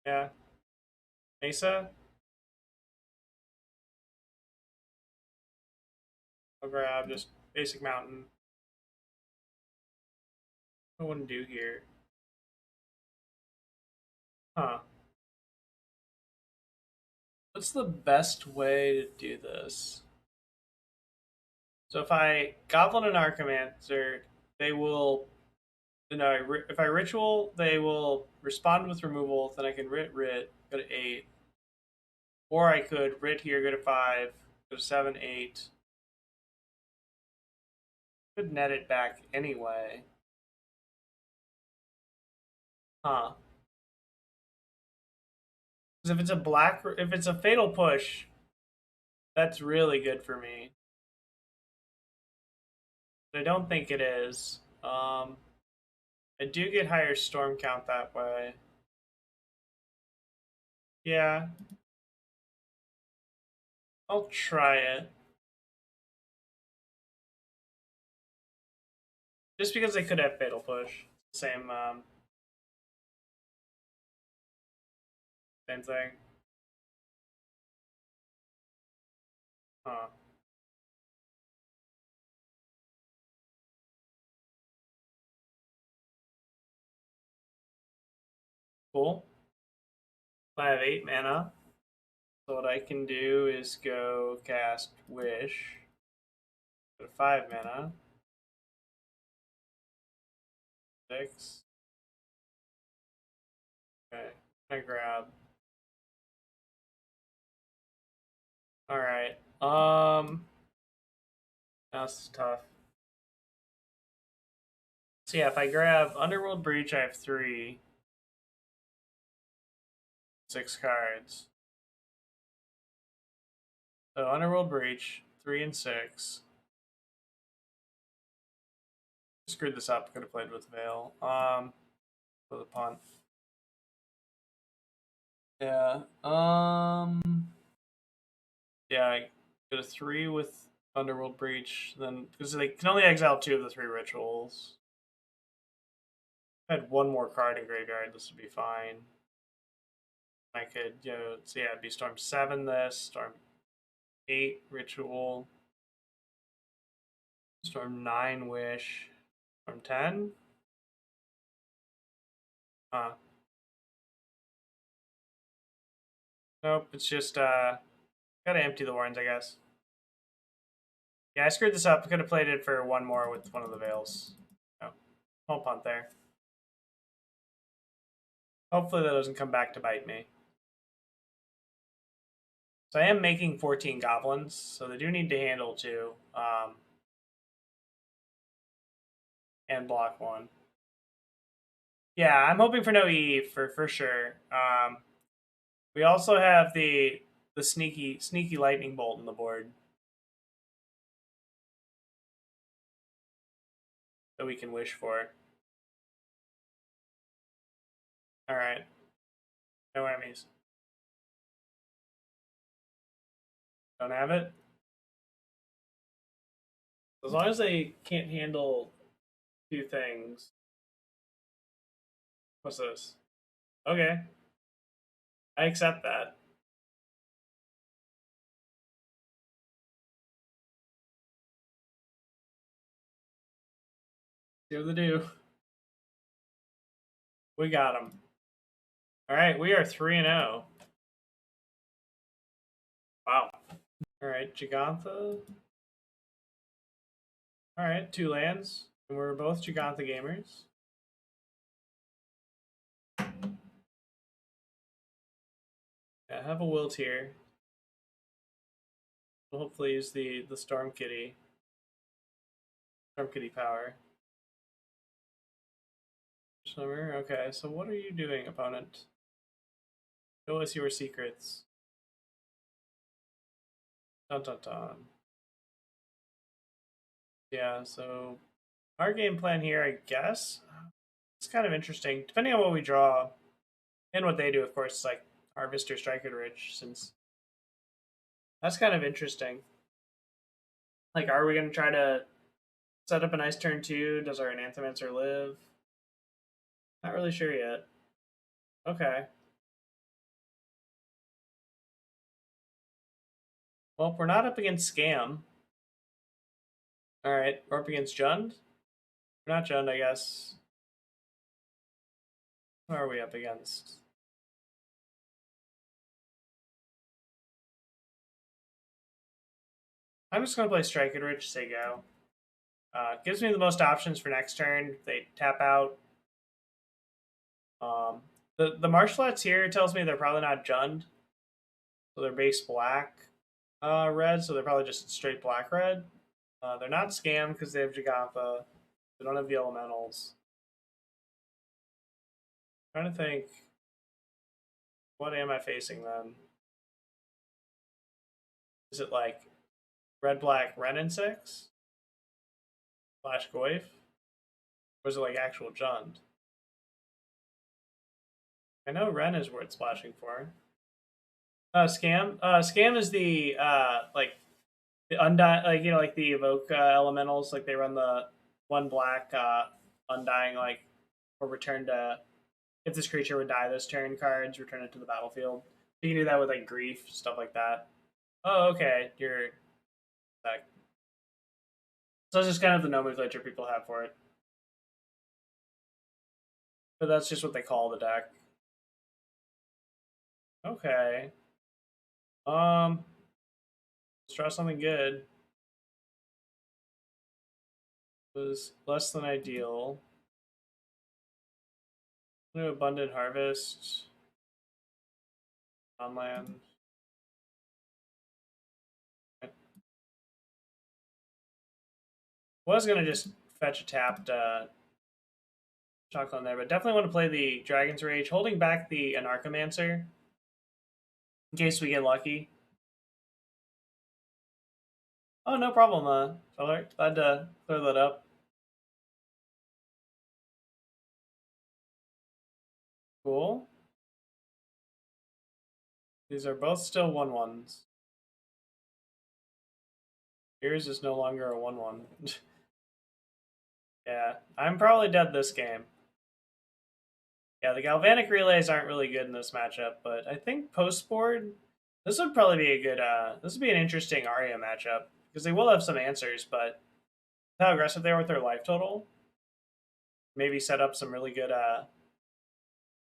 Yeah. Mesa. I'll grab just basic mountain. What I wouldn't do here. Huh. What's the best way to do this? So if I Goblin Anarchomancer, they will. If I ritual, they will respond with removal. Then I can writ, go to 8. Or I could writ here, go to 5, go to 7, 8. Could net it back anyway. Huh. Because if it's a fatal push, that's really good for me. But I don't think it is. I do get higher storm count that way. Yeah. I'll try it. Just because they could have fatal push. Same same thing. Huh. Cool. I have 8 mana. So what I can do is go cast Wish. Go to 5 mana. 6. Okay. I grab. Alright. That's tough. So yeah, if I grab Underworld Breach, I have 3. 6 cards. So Underworld Breach, 3 and 6. Screwed this up. Could have played with Veil. For the punt. Yeah. Yeah, I get a 3 with Underworld Breach, then because they can only exile 2 of the 3 rituals. If I had 1 more card in graveyard, this would be fine. I could, so yeah, it'd be Storm 7 this, Storm 8 ritual, Storm 9 wish, Storm 10. Huh. Nope, it's just gotta empty the warrens, I guess. Yeah, I screwed this up. I could have played it for 1 more with one of the veils. No. Won't punt there. Hopefully that doesn't come back to bite me. So I am making 14 goblins, so they do need to handle 2. And block 1. Yeah, I'm hoping for no E for sure. We also have the sneaky lightning bolt on the board that we can wish for. All right, no enemies. Don't have it. As long as they can't handle 2 things. What's this? Okay, I accept that. See what they do. We got them. All right, we are 3-0. Wow. All right, Jegantha. All right, 2 lands, and we're both Jegantha gamers. Yeah, have a Wilt here. We'll hopefully use the Storm Kitty power. Summer. Okay, so what are you doing, opponent? Show us your secrets. Dun dun dun. Yeah, so Our game plan here, I guess, it's kind of interesting. Depending on what we draw and what they do, of course, like Harvest or Strike It Rich, since that's kind of interesting. Like, are we going to try to set up a nice turn 2? Does our Enanthemancer live? Not really sure yet. Okay. Well, we're not up against Scam. Alright, we're up against Jund? We're not Jund, I guess. Who are we up against? I'm just going to play Strike It Rich, say go. Gives me the most options for next turn. They tap out. The Marshflats here tells me they're probably not Jund. So they're base black red, so they're probably just straight black red. They're not Scam because they have Jegantha. They don't have the elementals. I'm trying to think. What am I facing then? Is it like red black Renin 6? Flash Goyf? Or is it like actual Jund? I know Ren is worth splashing for. Scam. Scam is the like the undying, like like the evoke elementals. Like they run the one black undying, like or return to if this creature would die this turn cards, return it to the battlefield. You can do that with like grief stuff like that. Oh, okay. You're back. So it's just kind of the nomenclature people have for it. But that's just what they call the deck. Okay. Let's try something good. It was less than ideal. Abundant Harvest. On land. Was gonna just fetch a tapped chocolate on there, but definitely want to play the Dragon's Rage, holding back the Anarchomancer in case we get lucky. Oh, no problem, feller. Glad to clear that up. Cool. These are both still 1/1s. Yours is no longer a 1/1. Yeah, I'm probably dead this game. Yeah, the Galvanic Relays aren't really good in this matchup, but I think post-board, this would probably be a good, this would be an interesting Aria matchup, because they will have some answers, but how aggressive they are with their life total, maybe set up some really good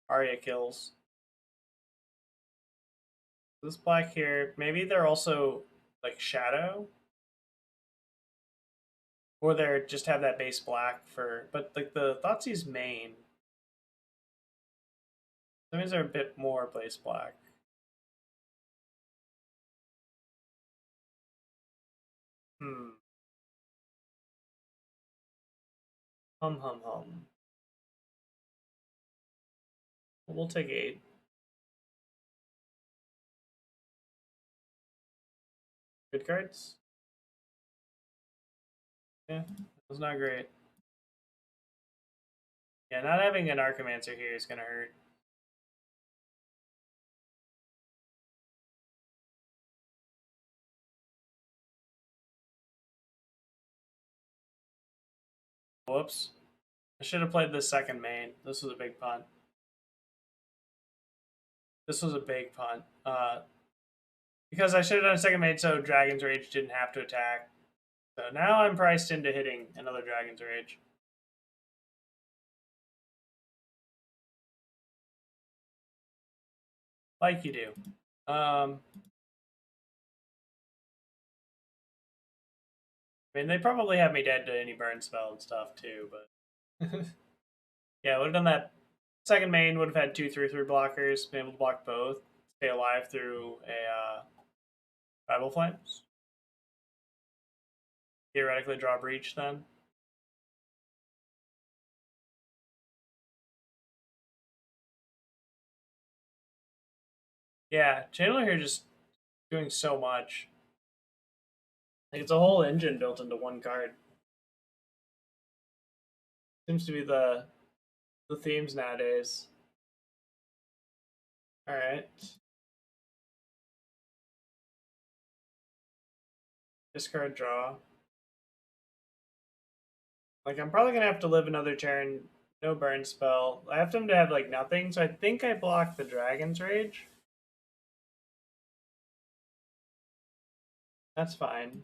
Aria kills. This black here, maybe they're also like Shadow, or they're just have that base black for, but like the Thoughtseize main, that means they're a bit more base black. Hmm. Hum. We'll take 8. Good cards. Yeah, it's not great. Yeah, not having an Archomancer here is gonna hurt. Whoops. I should have played the second main. This was a big punt. This was a big punt. Because I should have done a second main so Dragon's Rage didn't have to attack. So now I'm priced into hitting another Dragon's Rage. Like you do. I mean, they probably have me dead to any burn spell and stuff too, but yeah, would have done that. Second main would have had 2/3/3 blockers, been able to block both, stay alive through a Tribal Flames. Theoretically, draw Breach then. Yeah, Channeler here just doing so much. Like it's a whole engine built into one card. Seems to be the themes nowadays. All right. Discard draw. Like, I'm probably gonna have to live another turn. No burn spell. I have them to have like nothing, so I think I block the Dragon's Rage. That's fine.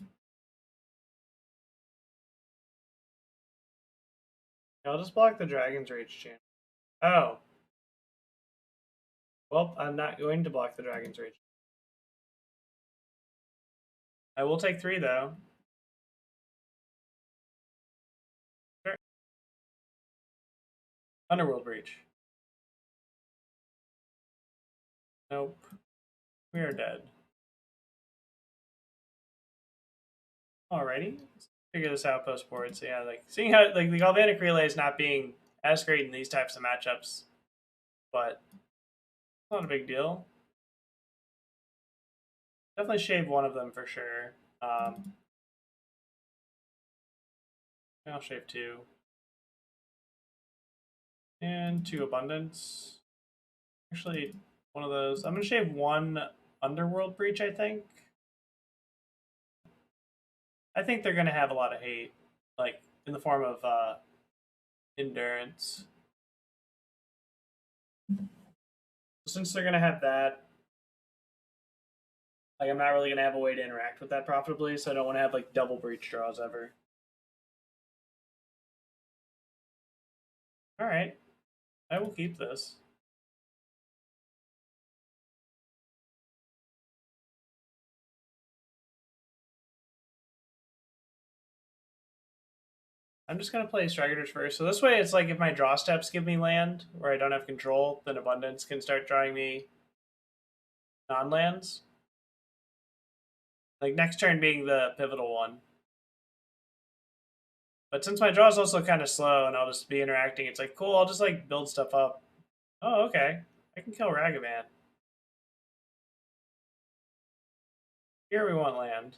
I'll just block the Dragon's Rage channel. Oh. Well, I'm not going to block the Dragon's Rage. I will take 3 though. Sure. Underworld Breach. Nope. We are dead. Alrighty. Let's figure this out post board. So yeah, like seeing how like the Galvanic Relay is not being as great in these types of matchups, but not a big deal. Definitely shave one of them for sure. I'll shave 2. And 2 abundance. Actually, one of those. I'm gonna shave 1 Underworld Breach, I think. I think they're gonna have a lot of hate, like in the form of endurance. Since they're gonna have that, like I'm not really gonna have a way to interact with that profitably, so I don't want to have like double breach draws ever. All right, I will keep this. I'm just gonna play Strikers first. So this way, it's like if my draw steps give me land where I don't have control, then Abundance can start drawing me non-lands. Like next turn being the pivotal one. But since my draw is also kind of slow and I'll just be interacting, it's like, cool, I'll just like build stuff up. Oh, okay. I can kill Ragavan. Here we want land.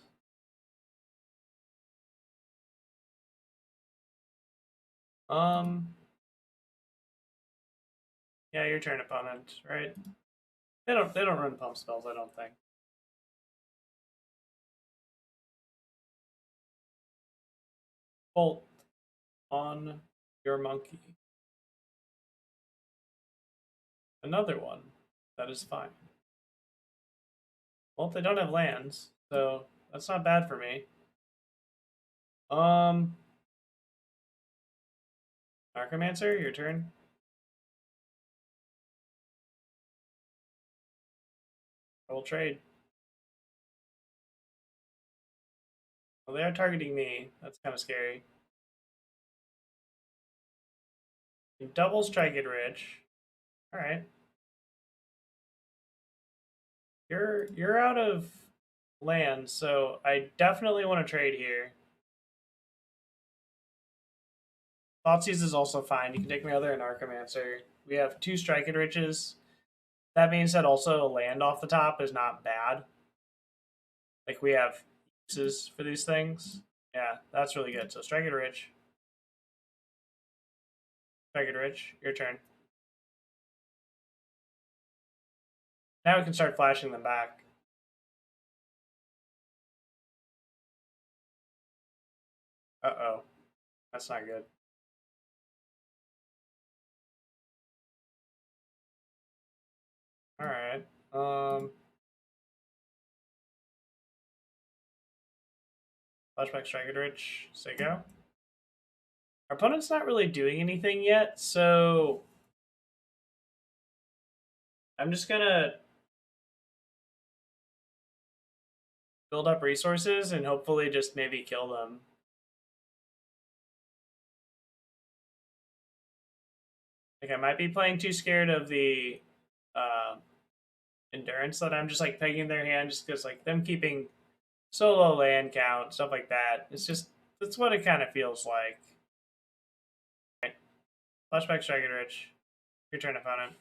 Yeah, your turn, opponent, right? They don't run pump spells, I don't think. Bolt on your monkey. Another one. That is fine. Well, they don't have lands, so that's not bad for me. Anarchomancer, your turn. Roll trade. Well, they are targeting me. That's kind of scary. Double strike it, Rich. All right. You're out of land, so I definitely want to trade here. Thoughtseize is also fine. You can take my other Anarchomancer. We have 2 Strike It Riches. That being said, also a land off the top is not bad. Like we have uses for these things. Yeah, that's really good. So Strike It Rich. Strike It Rich. Your turn. Now we can start flashing them back. Uh-oh. That's not good. Alright. Flashback Strike It Rich. Say go. Our opponent's not really doing anything yet, so I'm just gonna build up resources and hopefully just maybe kill them. Like I might be playing too scared of the endurance that I'm just like pegging their hand just because like them keeping so low land count, stuff like that. It's just that's what it kind of feels like. Right. Flashback Striker Rich. Your turn, opponent.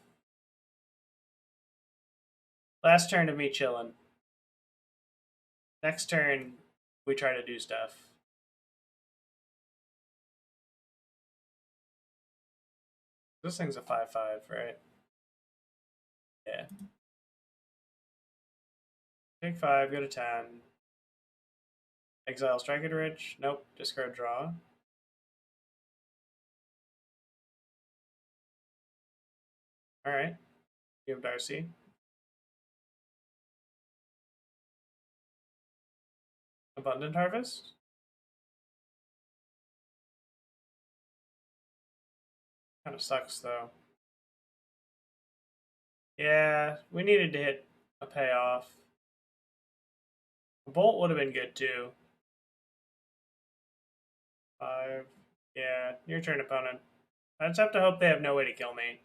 Last turn of me chilling. Next turn, we try to do stuff. This thing's a 5/5, right? Yeah. Take 5, go to 10. Exile Striker Rich. Nope. Discard draw. Alright. You have Darcy. Abundant Harvest. Kind of sucks though. Yeah, we needed to hit a payoff. A bolt would have been good too. 5. Yeah, your turn, opponent. I just have to hope they have no way to kill me.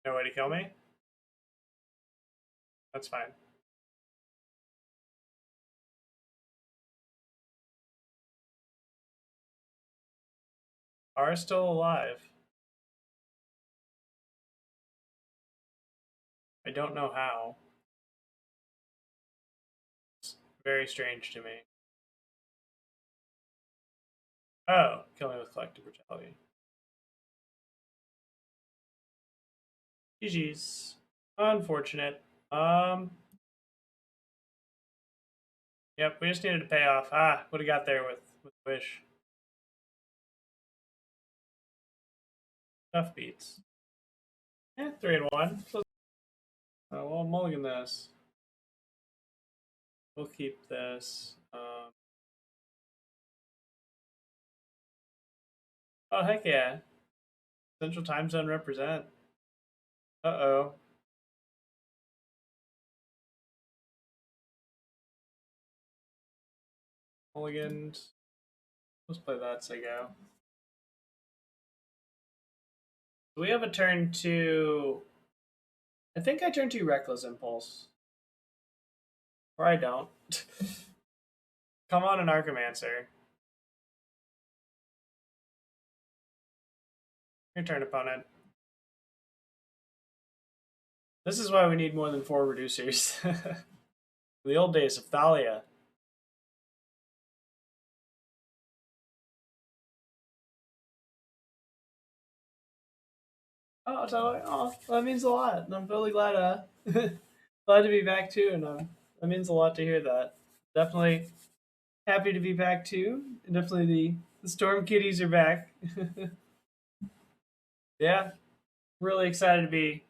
No way to kill me? That's fine. Are still alive. I don't know how. It's very strange to me. Oh, killing with collective brutality. GG's. Unfortunate. Yep, we just needed to pay off. Ah, would have got there with Wish. Tough beats. Yeah, 3-1. So, we'll mulligan this. We'll keep this. Oh, heck yeah. Central Time Zone represent. Uh-oh. Mulligans. Let's play that, say go. We have a turn to... I think I turn to Reckless Impulse. Or I don't. Come on, an Anarchomancer. Your turn, opponent. This is why we need more than 4 reducers. The old days of Thalia. Oh, so, oh, that means a lot. And I'm really glad glad to be back too, and that means a lot to hear that. Definitely happy to be back too. And definitely the Storm Kitties are back. Yeah, really excited to be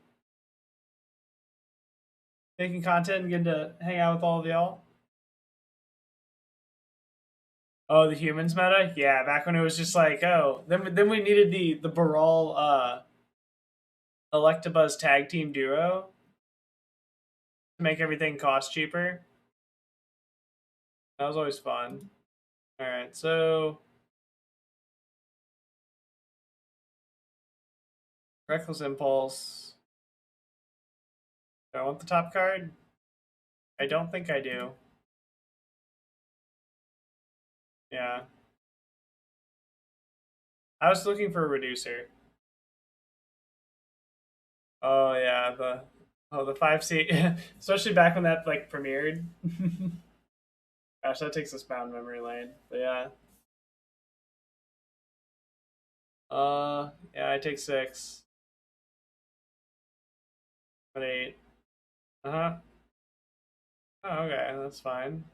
making content and getting to hang out with all of y'all. Oh, the humans meta? Yeah, back when it was just like, oh, then we needed the Baral Electabuzz tag team duo to make everything cost cheaper. That was always fun. All right, so Reckless Impulse. Do I want the top card? I don't think I do. Yeah. I was looking for a reducer. Oh yeah, the 5C, especially back when that like premiered. Gosh, that takes us down memory lane. But yeah. Yeah, I take 6. But 8. Uh-huh. Oh, okay, that's fine.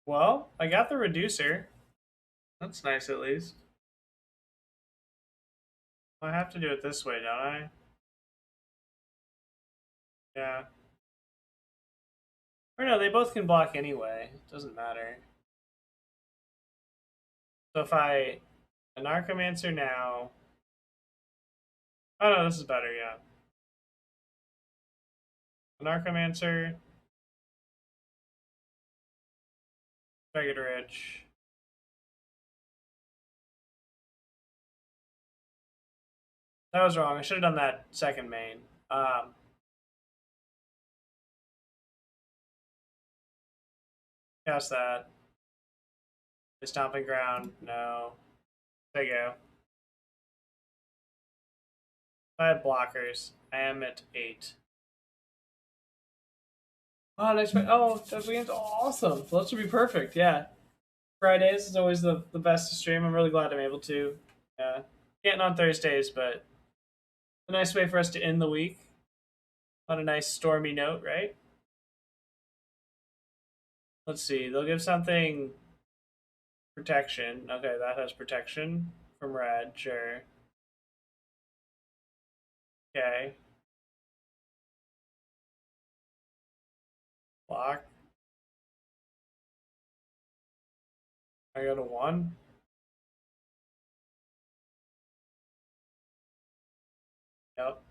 Well, I got the reducer. That's nice at least. I have to do it this way, don't I? Yeah. Or no, they both can block anyway. It doesn't matter. So if I Anarchomancer now. Oh no, this is better, yeah. Anarchomancer. Dragon Rich. That was wrong. I should have done that second main. Cast that. The Stomping Ground. No. There you go. I have blockers. I am at 8. Oh, next week. Oh, those game's awesome. So that should be perfect. Yeah. Fridays is always the best to stream. I'm really glad I'm able to. Yeah. Can't on Thursdays, but a nice way for us to end the week on a nice stormy note, right? Let's see. They'll give something protection. Okay, that has protection from red. Sure. Okay. Block. I go to 1. Yep.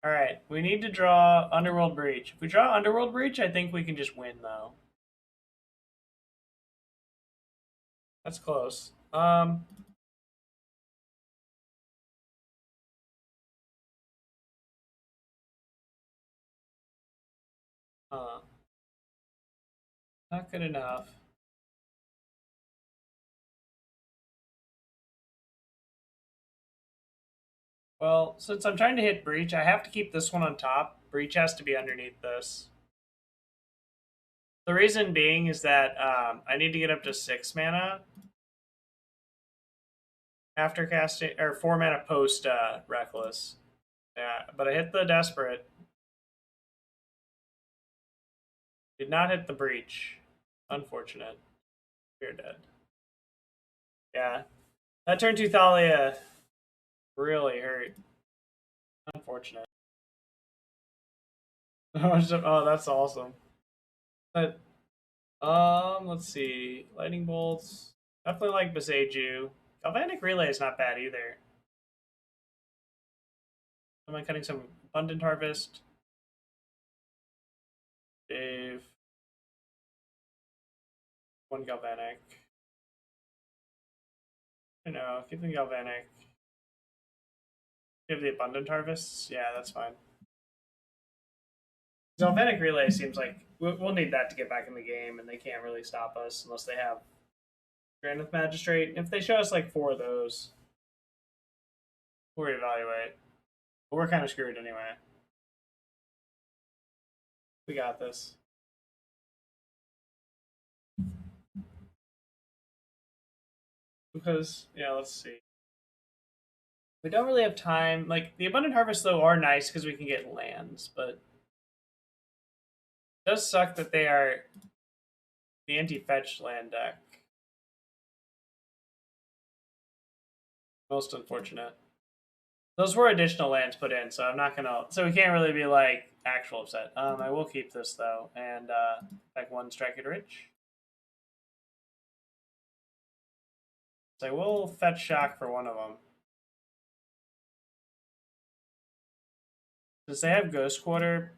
All right. We need to draw Underworld Breach. If we draw Underworld Breach, I think we can just win, though. That's close. Uh, Not good enough. Well, since I'm trying to hit Breach, I have to keep this one on top. Breach has to be underneath this. The reason being is that I need to get up to 6 mana after casting, or 4 mana post Reckless. Yeah, but I hit the Desperate. Did not hit the Breach. Unfortunate. You're dead. Yeah. That turn 2 Thalia really hurt. Unfortunate. Oh, that's awesome. But let's see. Lightning bolts. Definitely like Boseiju. Galvanic Relay is not bad either. Am I cutting some Abundant Harvest? Dave. 1 Galvanic. I know. Keep the Galvanic. Give the Abundant Harvests? Yeah, that's fine. Galvanic Relay seems like we'll need that to get back in the game, and they can't really stop us unless they have Grandith Magistrate. If they show us like 4 of those, we'll reevaluate. But we're kind of screwed anyway. We got this. Because, yeah, let's see. We don't really have time. Like, the Abundant Harvest, though, are nice because we can get lands, but it does suck that they are the anti-fetch land deck. Most unfortunate. Those were additional lands put in, so I'm not gonna. So we can't really be like actual upset. I will keep this though, and like 1 strike it rich. So I will fetch shock for 1 of them. Since they have Ghost Quarter,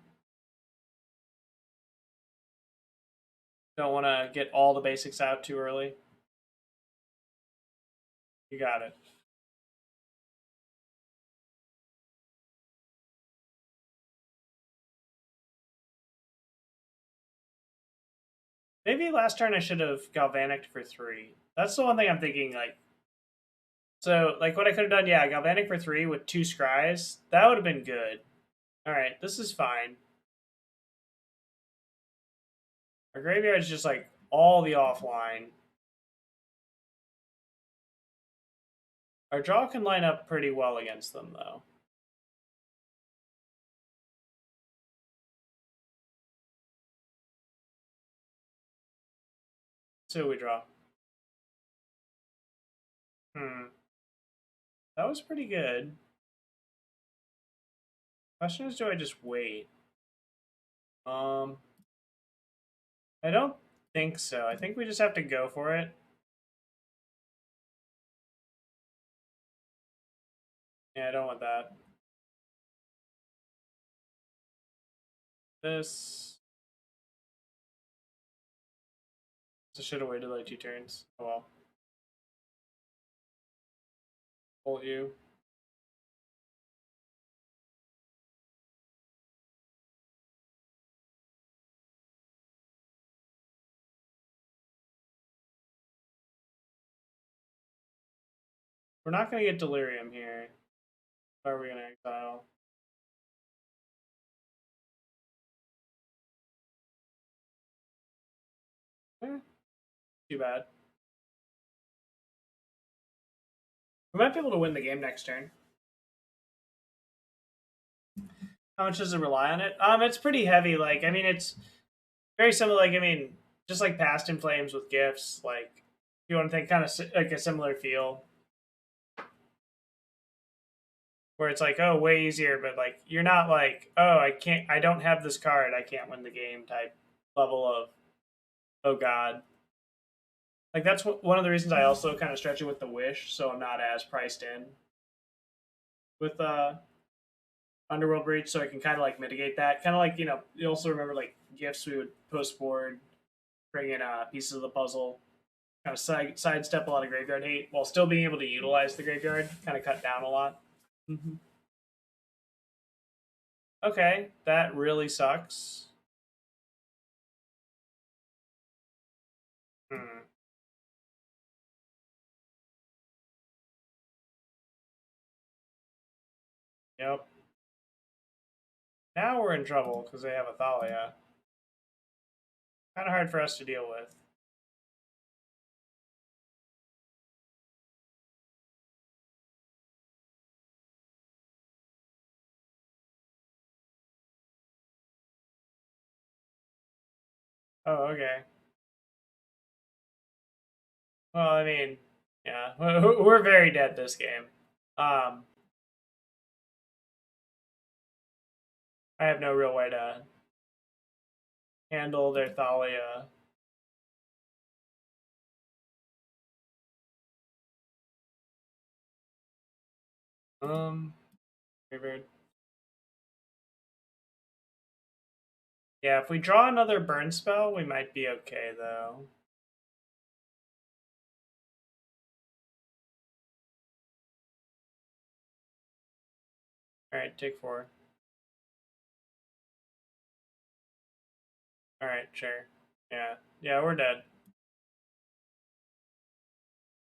don't want to get all the basics out too early. You got it. Maybe last turn I should have Galvanic for 3. That's the one thing I'm thinking. Like, so like what I could have done, yeah, Galvanic for 3 with 2 scries. That would have been good. All right, this is fine. Our graveyard is just like all the offline. Our draw can line up pretty well against them, though. So we draw. That was pretty good. Question is, do I just wait? I don't think so. I think we just have to go for it. Yeah, I don't want that. This. I should have waited like 2 turns. Oh well. Bolt you. We're not going to get Delirium here. How are we going to exile? Too bad. We might be able to win the game next turn. How much does it rely on it? It's pretty heavy. Like, I mean, it's very similar. Like, I mean, just like Past in Flames with gifts. Like, if you want to think kind of like a similar feel, where it's like, oh, way easier, but like you're not like, oh, I don't have this card, I can't win the game type level of, oh god. Like that's one of the reasons I also kind of stretch it with the Wish, so I'm not as priced in with Underworld Breach, so I can kind of like mitigate that. Kind of like, you also remember like gifts we would post board, bring in pieces of the puzzle, kind of sidestep a lot of graveyard hate while still being able to utilize the graveyard, kind of cut down a lot. Mm-hmm. Okay, that really sucks. Hmm. Yep. Now we're in trouble because they have a Thalia. Kind of hard for us to deal with. Oh, okay. Well, I mean, yeah, we're very dead this game. I have no real way to handle their Thalia. Weird. Yeah, if we draw another burn spell, we might be okay though. All right, take 4. All right, sure. Yeah, we're dead.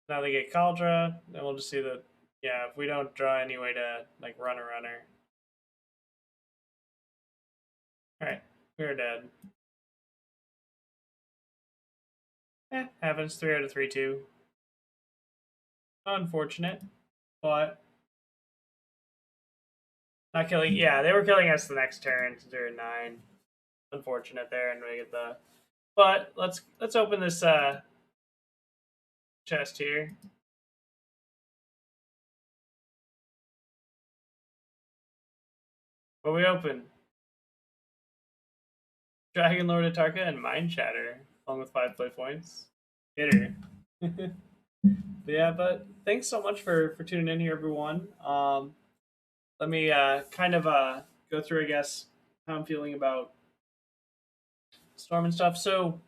Now they get Kaldra, then we'll just see that. Yeah, if we don't draw any way to like run a runner. All right, we're dead. Happens. 3 out of 3 too. Unfortunate, but not killing. Yeah, they were killing us the next turn since they were 9. Unfortunate there, and we get the. But let's open this chest here. What we open? Dragon Lord Atarka and Mind Shatter, along with 5 play points. Hitter. But thanks so much for tuning in here, everyone. Let me kind of go through, I guess, how I'm feeling about Storm and stuff. So